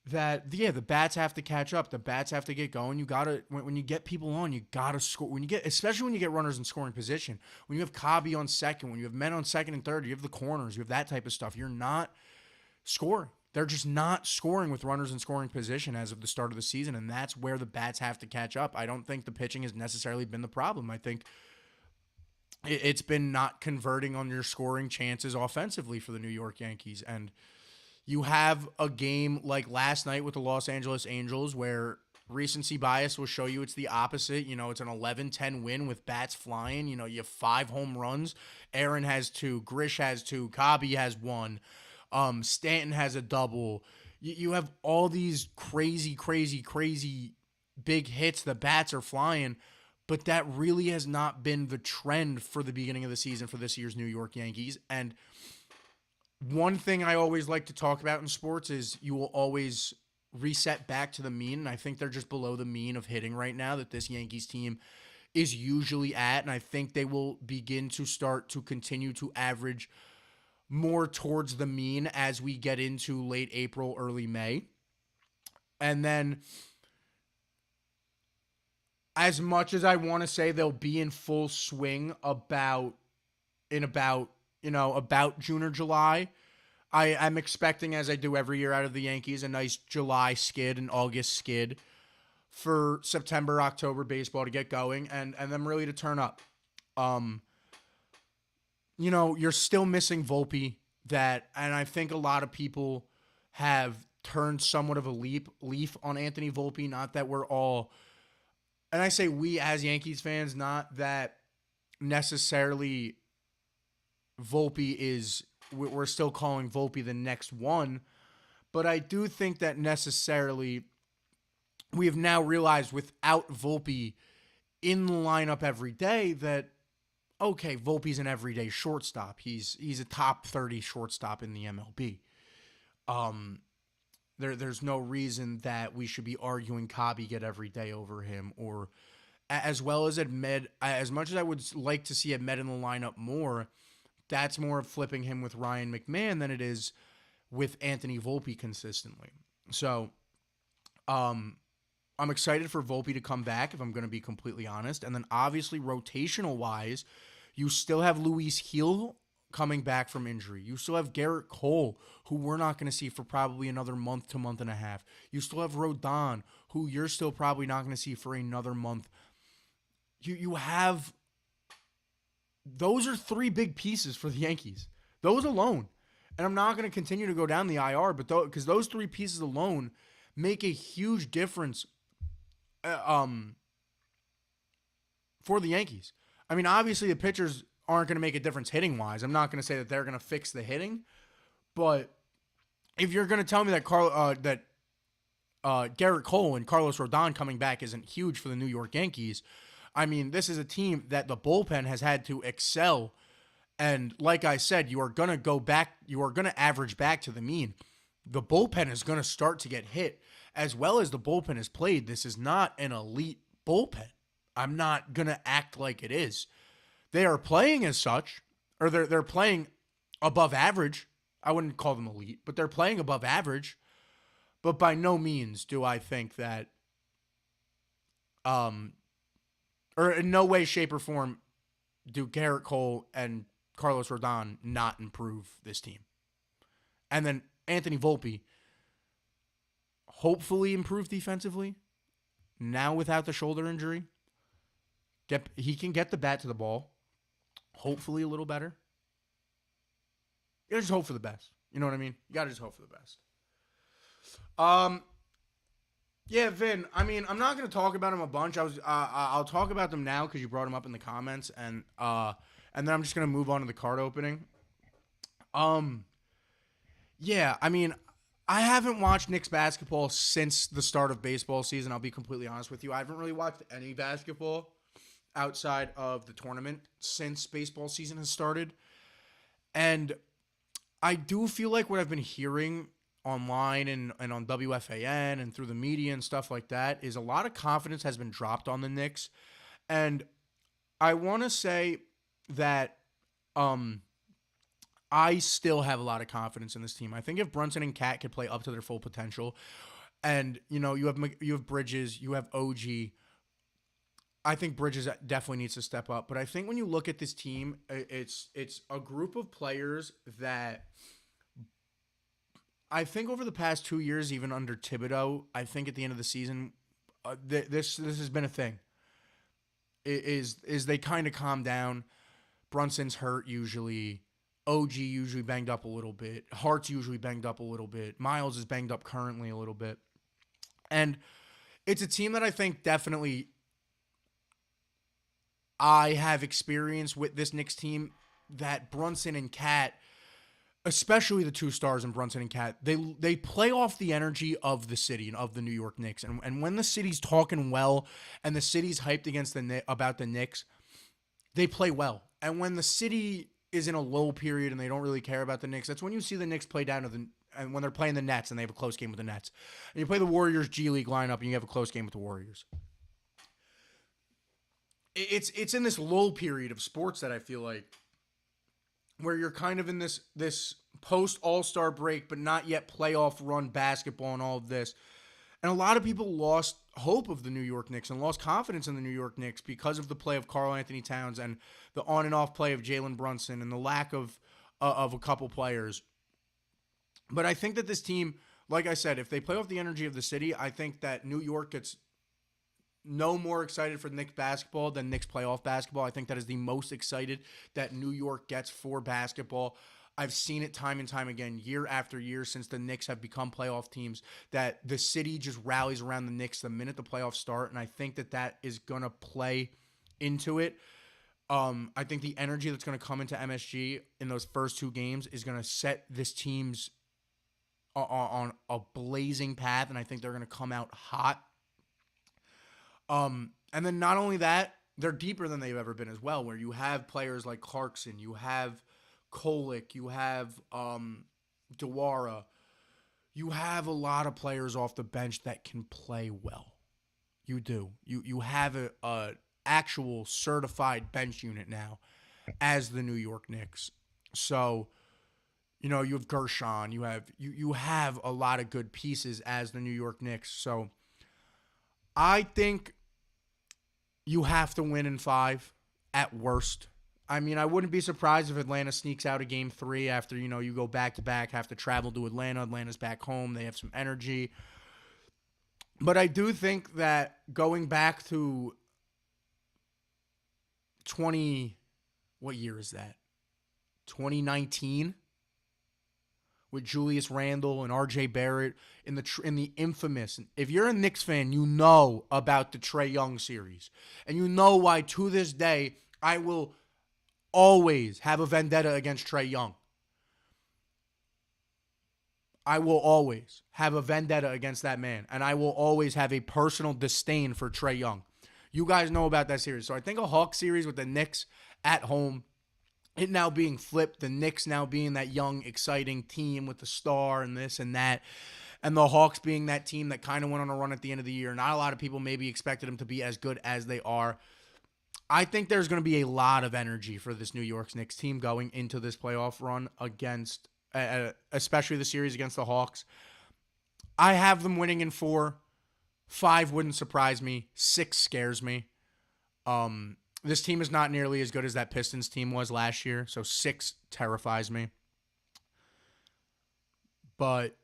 that yeah, the bats have to catch up. The bats have to get going. You gotta when you get people on, you gotta score. When you get, especially when you get runners in scoring position, when you have Cobby on second, when you have men on second and third, you have the corners, you have that type of stuff. You're not scoring. They're just not scoring with runners in scoring position as of the start of the season, and that's where the bats have to catch up. I don't think the pitching has necessarily been the problem. I think it's been not converting on your scoring chances offensively for the New York Yankees. And you have a game like last night with the Los Angeles Angels where recency bias will show you it's the opposite. You know, it's an 11-10 win with bats flying. You know, you have 5 home runs. Aaron has 2. Grish has 2. Cobby has 1. Stanton has a double. You have all these crazy, crazy, crazy big hits. The bats are flying. But that really has not been the trend for the beginning of the season for this year's New York Yankees. And one thing I always like to talk about in sports is you will always reset back to the mean. And I think they're just below the mean of hitting right now that this Yankees team is usually at. And I think they will begin to start to continue to average more towards the mean as we get into late April, early May. And then as much as I want to say they'll be in full swing about June or July, I'm expecting, as I do every year out of the Yankees, a nice July skid and August skid for September, October baseball to get going and them really to turn up. You're still missing Volpe and I think a lot of people have turned somewhat of a leaf on Anthony Volpe. Not that we're all, and I say we as Yankees fans, not that necessarily Volpe we're still calling Volpe the next one, but I do think that necessarily we have now realized without Volpe in the lineup every day that, okay, Volpe's an everyday shortstop. He's a top 30 shortstop in the MLB. There's no reason that we should be arguing Cobby get every day over him, or as well as Ahmed. As much as I would like to see Ahmed in the lineup more, that's more of flipping him with Ryan McMahon than it is with Anthony Volpe consistently. So, I'm excited for Volpe to come back, if I'm going to be completely honest. And then obviously rotational wise, you still have Luis Gil coming back from injury. You still have Garrett Cole, who we're not going to see for probably another month to month and a half. You still have Rodon, who you're still probably not going to see for another month. You have, those are 3 big pieces for the Yankees. Those alone. And I'm not going to continue to go down the IR, but because those 3 pieces alone make a huge difference for the Yankees. I mean, obviously the pitchers aren't going to make a difference hitting-wise. I'm not going to say that they're going to fix the hitting, but if you're going to tell me that Garrett Cole and Carlos Rodon coming back isn't huge for the New York Yankees, I mean, this is a team that the bullpen has had to excel, and like I said, you are going to go back, you are going to average back to the mean. The bullpen is going to start to get hit. As well as the bullpen is played, this is not an elite bullpen. I'm not going to act like it is. They are playing as such, or they're playing above average. I wouldn't call them elite, but they're playing above average. But by no means do I think that, or in no way, shape, or form do Garrett Cole and Carlos Rodon not improve this team. And then Anthony Volpe hopefully improve defensively. Now without the shoulder injury, he can get the bat to the ball. Hopefully a little better. You gotta just hope for the best. You know what I mean? You gotta just hope for the best. Yeah, Vin. I mean, I'm not gonna talk about him a bunch. I'll talk about them now because you brought him up in the comments, and then I'm just gonna move on to the card opening. Yeah, I mean, I haven't watched Knicks basketball since the start of baseball season. I'll be completely honest with you. I haven't really watched any basketball outside of the tournament since baseball season has started. And I do feel like what I've been hearing online and on WFAN and through the media and stuff like that is a lot of confidence has been dropped on the Knicks. And I want to say that um I still have a lot of confidence in this team. I think if Brunson and Cat could play up to their full potential, and you have Bridges, you have OG. I think Bridges definitely needs to step up. But I think when you look at this team, it's a group of players that I think over the past 2 years, even under Thibodeau, I think at the end of the season, this has been a thing. Is they kind of calm down. Brunson's hurt usually. OG usually banged up a little bit. Hart's usually banged up a little bit. Miles is banged up currently a little bit. And it's a team that I think definitely I have experience with this Knicks team that Brunson and Cat, especially the two stars in Brunson and Cat, they play off the energy of the city and of the New York Knicks. And when the city's talking well and the city's hyped against about the Knicks, they play well. And when the city is in a low period and they don't really care about the Knicks, that's when you see the Knicks play down to and when they're playing the Nets and they have a close game with the Nets. And you play the Warriors G League lineup and you have a close game with the Warriors. It's in this lull period of sports that I feel like where you're kind of in this post All-Star break but not yet playoff run basketball and all of this. And a lot of people lost hope of the New York Knicks and lost confidence in the New York Knicks because of the play of Karl Anthony Towns and the on and off play of Jalen Brunson and the lack of a couple players. But I think that this team, like I said, if they play off the energy of the city, I think that New York gets no more excited for Knicks basketball than Knicks playoff basketball. I think that is the most excited that New York gets for basketball. I've seen it time and time again, year after year, since the Knicks have become playoff teams, that the city just rallies around the Knicks the minute the playoffs start, and I think that that is going to play into it. I think the energy that's going to come into MSG in those first two games is going to set this team's on a blazing path, and I think they're going to come out hot. And then not only that, they're deeper than they've ever been as well, where you have players like Clarkson, you have Kolick, you have Dewara, you have a lot of players off the bench that can play well. You do. You have a actual certified bench unit now as the New York Knicks. So, you have Gershon, you have a lot of good pieces as the New York Knicks. So I think you have to win in 5 at worst. I mean, I wouldn't be surprised if Atlanta sneaks out of game 3 after, you go back-to-back, have to travel to Atlanta. Atlanta's back home. They have some energy. But I do think that going back to what year is that? 2019? With Julius Randle and R.J. Barrett in the infamous. If you're a Knicks fan, you know about the Trae Young series. And you know why, to this day, I will always have a vendetta against Trae Young. I will always have a vendetta against that man. And I will always have a personal disdain for Trae Young. You guys know about that series. So I think a Hawks series with the Knicks at home, it now being flipped, the Knicks now being that young, exciting team with the star and this and that, and the Hawks being that team that kind of went on a run at the end of the year. Not a lot of people maybe expected them to be as good as they are. I think there's going to be a lot of energy for this New York Knicks team going into this playoff run against, especially the series against the Hawks. I have them winning in 4. 5 wouldn't surprise me. 6 scares me. This team is not nearly as good as that Pistons team was last year, so 6 terrifies me. But,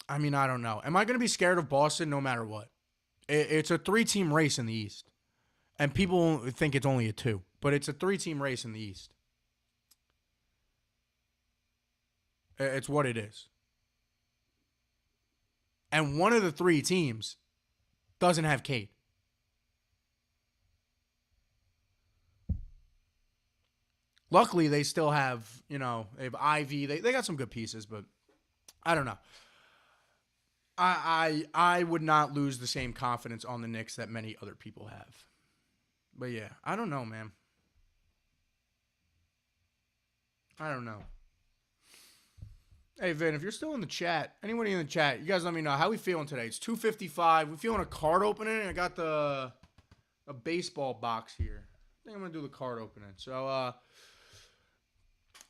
I mean, I don't know. Am I going to be scared of Boston no matter what? It's a 3-team race in the East. And people think it's only a 2, but it's a 3-team race in the East. It's what it is. And one of the 3 teams doesn't have Cade. Luckily, they still have, they have Ivy. They got some good pieces, but I don't know. I would not lose the same confidence on the Knicks that many other people have. But yeah, I don't know, man. I don't know. Hey, Vin, if you're still in the chat, anybody in the chat, you guys let me know. How we feeling today? It's 2:55. We feeling a card opening. I got the a baseball box here. I think I'm gonna do the card opening. So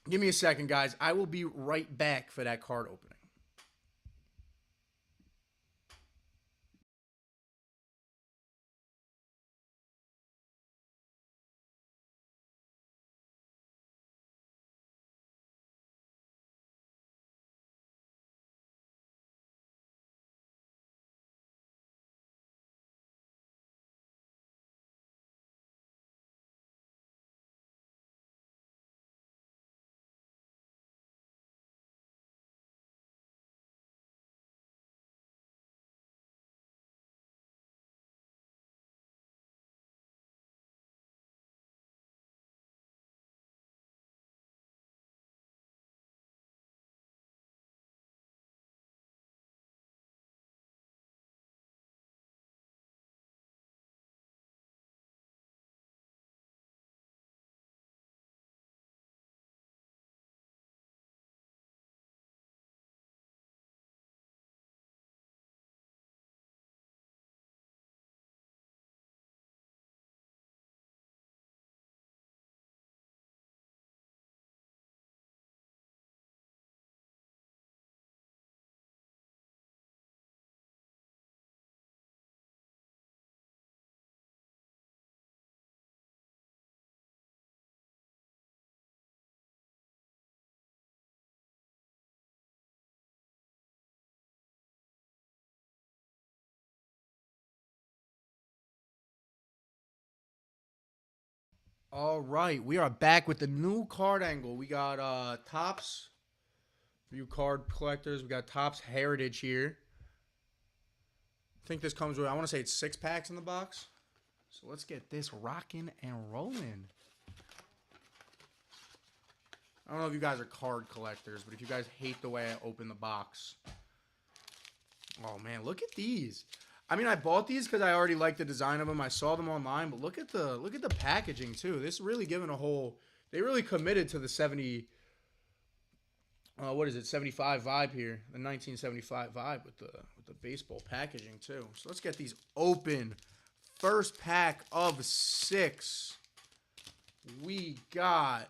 give me a second, guys. I will be right back for that card opening. All right, we are back with the new card angle. We got Topps for you card collectors. We got Topps Heritage here. I think this comes with, I want to say it's 6 packs in the box. So let's get this rocking and rolling. I don't know if you guys are card collectors, but if you guys hate the way I open the box. Oh man, look at these. I mean, I bought these because I already liked the design of them. I saw them online, but look at the packaging too. This really giving a whole. They really committed to the 70. What is it? 75 vibe here. The 1975 vibe with the baseball packaging too. So let's get these open. First pack of 6. We got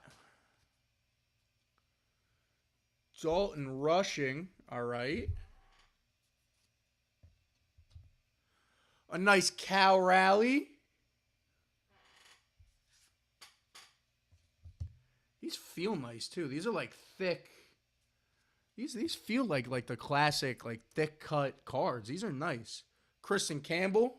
Dalton Rushing. All right. A nice Cal Rally. These feel nice too. These are like thick. These feel like the classic like thick cut cards. These are nice. Kristen Campbell.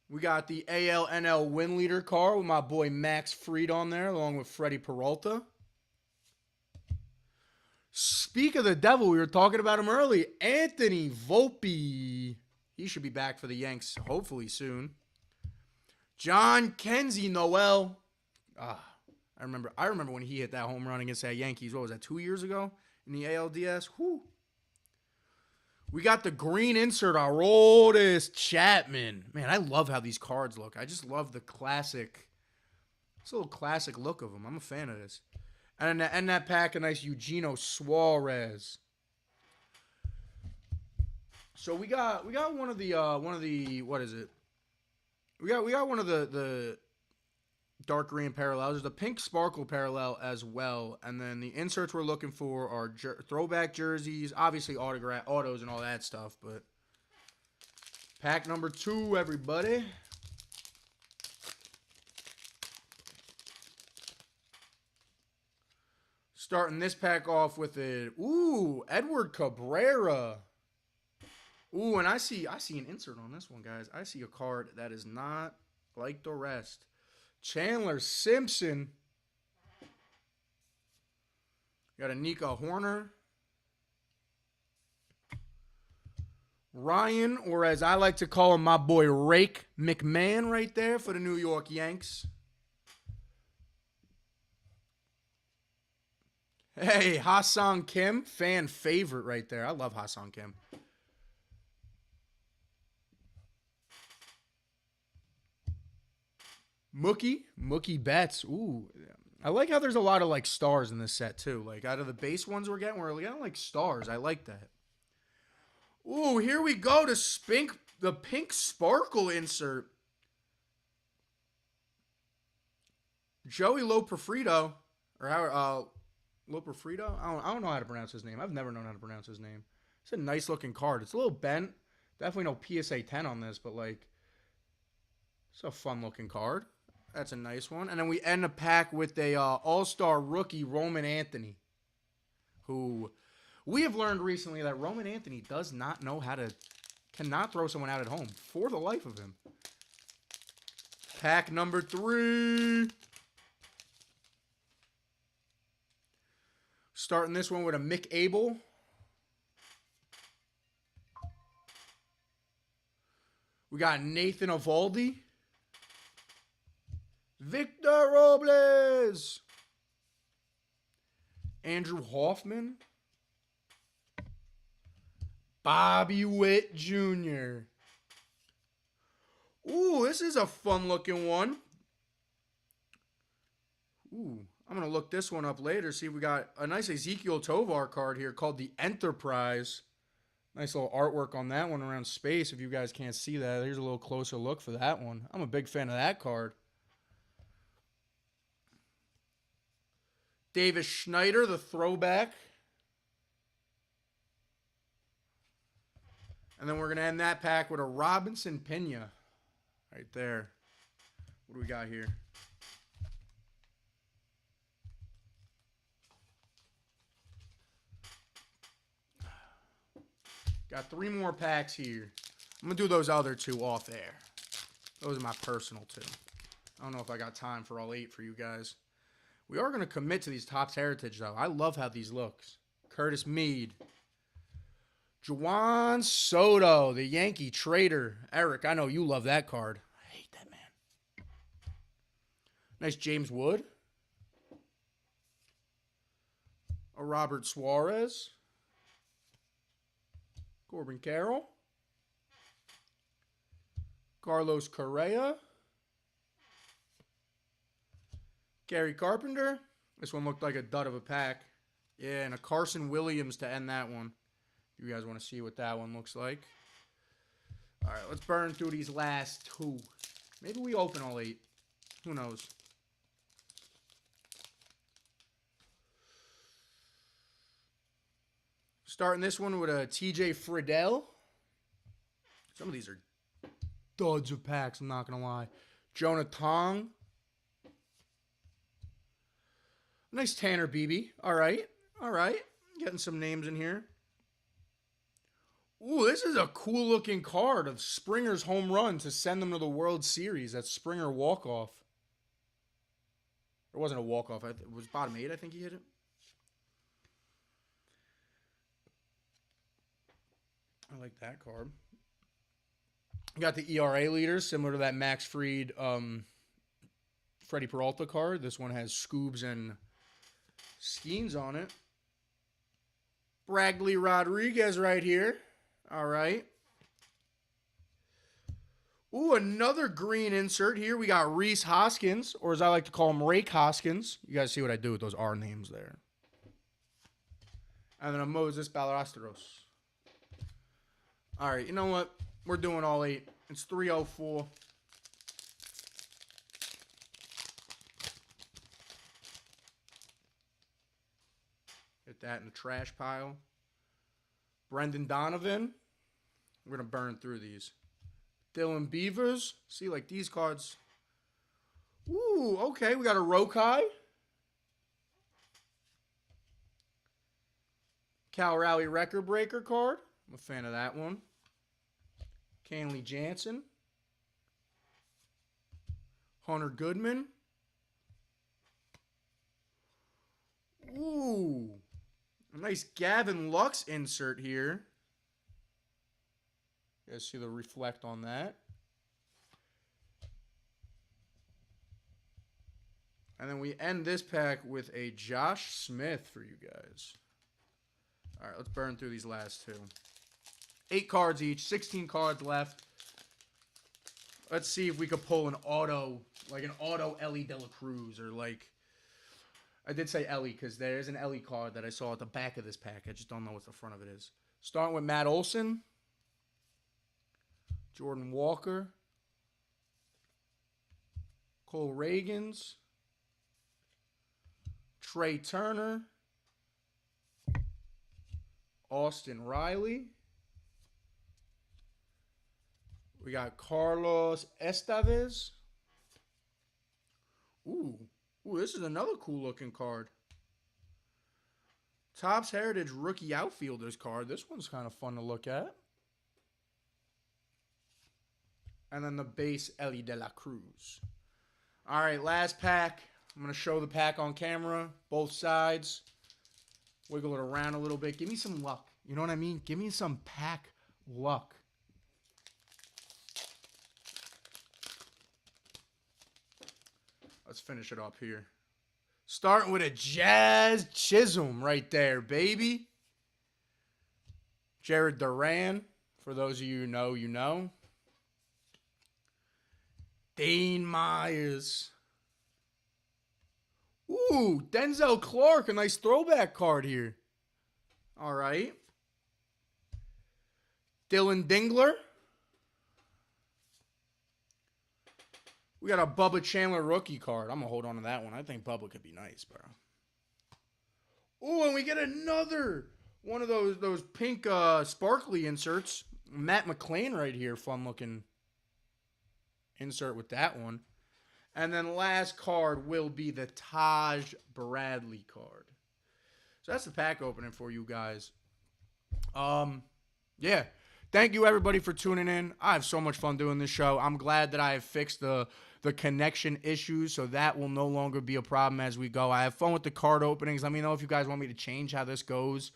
We got the ALNL win leader card with my boy Max Fried on there, along with Freddie Peralta. Speak of the devil, we were talking about him early. Anthony Volpe. He should be back for the Yanks hopefully soon. John Kenzie Noel. I remember when he hit that home run against that Yankees. What was that, 2 years ago in the ALDS? Whew. We got the green insert, Aroldis Chapman. Man, I love how these cards look. I just love the classic. It's a little classic look of them. I'm a fan of this. And that pack, a nice Eugenio Suarez. So we got one of the what is it? We got one of the dark green parallels. There's a pink sparkle parallel as well, and then the inserts we're looking for are throwback jerseys, obviously autos and all that stuff. But pack number 2, everybody. Starting this pack off with it. Ooh, Edward Cabrera. Ooh, and I see an insert on this one, guys. I see a card that is not like the rest. Chandler Simpson. Got a Nika Horner. Ryan, or as I like to call him, my boy Rake McMahon right there for the New York Yanks. Hey, Ha-Seong Kim, fan favorite right there. I love Ha-Seong Kim. Mookie Betts. Ooh, I like how there's a lot of like stars in this set too. Like out of the base ones we're getting like stars. I like that. Ooh, here we go to the pink sparkle insert. Joey Loperfrito, or how Loperfrito? I don't know how to pronounce his name. I've never known how to pronounce his name. It's a nice looking card. It's a little bent. Definitely no PSA 10 on this, but like, it's a fun looking card. That's a nice one. And then we end the pack with a All-Star rookie, Roman Anthony, who we have learned recently that Roman Anthony does not know how to, cannot throw someone out at home for the life of him. Pack number 3. Starting this one with a Mick Abel. We got Nathan Eovaldi. Victor Robles. Andrew Hoffman. Bobby Witt Jr. Ooh, this is a fun looking one. Ooh, I'm going to look this one up later. See, we got a nice Ezekiel Tovar card here called the Enterprise. Nice little artwork on that one around space. If you guys can't see that, here's a little closer look for that one. I'm a big fan of that card. Davis Schneider, the throwback. And then we're going to end that pack with a Robinson Pena. Right there. What do we got here? Got 3 more packs here. I'm going to do those other 2 off air. Those are my personal 2. I don't know if I got time for all 8 for you guys. We are going to commit to these Topps Heritage, though. I love how these looks. Curtis Mead. Juan Soto, the Yankee trader. Eric, I know you love that card. I hate that man. Nice James Wood. A Robert Suarez. Corbin Carroll. Carlos Correa. Gary Carpenter. This one looked like a dud of a pack. Yeah, and a Carson Williams to end that one. If you guys want to see what that one looks like. All right, let's burn through these last 2. Maybe we open all 8. Who knows? Starting this one with a TJ Friedel. Some of these are duds of packs, I'm not going to lie. Jonah Tong. Nice Tanner Beebe. All right. All right. Getting some names in here. Ooh, this is a cool looking card of Springer's home run to send them to the World Series. That's Springer walk-off. It wasn't a walk-off. It was bottom 8, I think he hit it. I like that card. Got the ERA leaders, similar to that Max Fried Freddie Peralta card. This one has Scoobs and Skeens on it. Bradley Rodriguez right here. All right. Ooh, another green insert here. We got Reese Hoskins, or as I like to call him, Rake Hoskins. You guys see what I do with those R names there. And then a Moses Ballesteros. All right, you know what? We're doing all 8. It's 304. Get that in the trash pile. Brendan Donovan. We're going to burn through these. Dylan Beavers. See, like these cards. Ooh, okay. We got a Rokai. Cal Raleigh Record Breaker card. I'm a fan of that one. Kenley Jansen. Hunter Goodman. Ooh. A nice Gavin Lux insert here. You guys see the reflect on that. And then we end this pack with a Josh Smith for you guys. All right, let's burn through these last 2. 8 cards each, 16 cards left. Let's see if we could pull an auto, like an auto Ellie De La Cruz, or like, I did say Ellie because there's an Ellie card that I saw at the back of this pack. I just don't know what the front of it is. Starting with Matt Olson. Jordan Walker. Cole Reagans. Trey Turner. Austin Riley. We got Carlos Estevez. Ooh, this is another cool looking card. Topps Heritage Rookie Outfielders card. This one's kind of fun to look at. And then the base Ellie De La Cruz. All right, last pack. I'm going to show the pack on camera, both sides. Wiggle it around a little bit. Give me some luck. You know what I mean? Give me some pack luck. Let's finish it up here. Starting with a Jazz Chisholm right there, baby. Jared Duran. For those of you who know, you know. Dane Myers. Ooh, Denzel Clark. A nice throwback card here. All right. Dylan Dingler. We got a Bubba Chandler rookie card. I'm going to hold on to that one. I think Bubba could be nice, bro. Ooh, and we get another one of those pink sparkly inserts. Matt McClain right here. Fun looking insert with that one. And then last card will be the Taj Bradley card. So that's the pack opening for you guys. Yeah. Thank you, everybody, for tuning in. I have so much fun doing this show. I'm glad that I have fixed the connection issues, so that will no longer be a problem as we go. I have fun with the card openings. Let me know if you guys want me to change how this goes.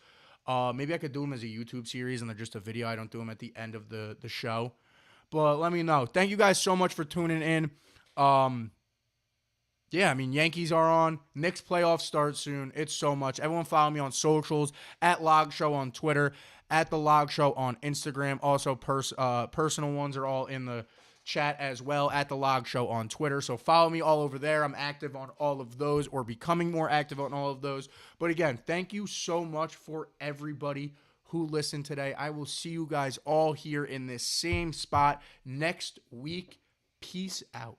Maybe I could do them as a YouTube series and they're just a video. I don't do them at the end of the show. But let me know. Thank you guys so much for tuning in. Yeah, I mean, Yankees are on. Knicks playoffs start soon. It's so much. Everyone follow me on socials, at Log Show on Twitter, at The Log Show on Instagram. Also, personal ones are all in the chat as well, at The Log Show on Twitter. So follow me all over there. I'm active on all of those, or becoming more active on all of those. But again, thank you so much for everybody who listened today. I will see you guys all here in this same spot next week. Peace out.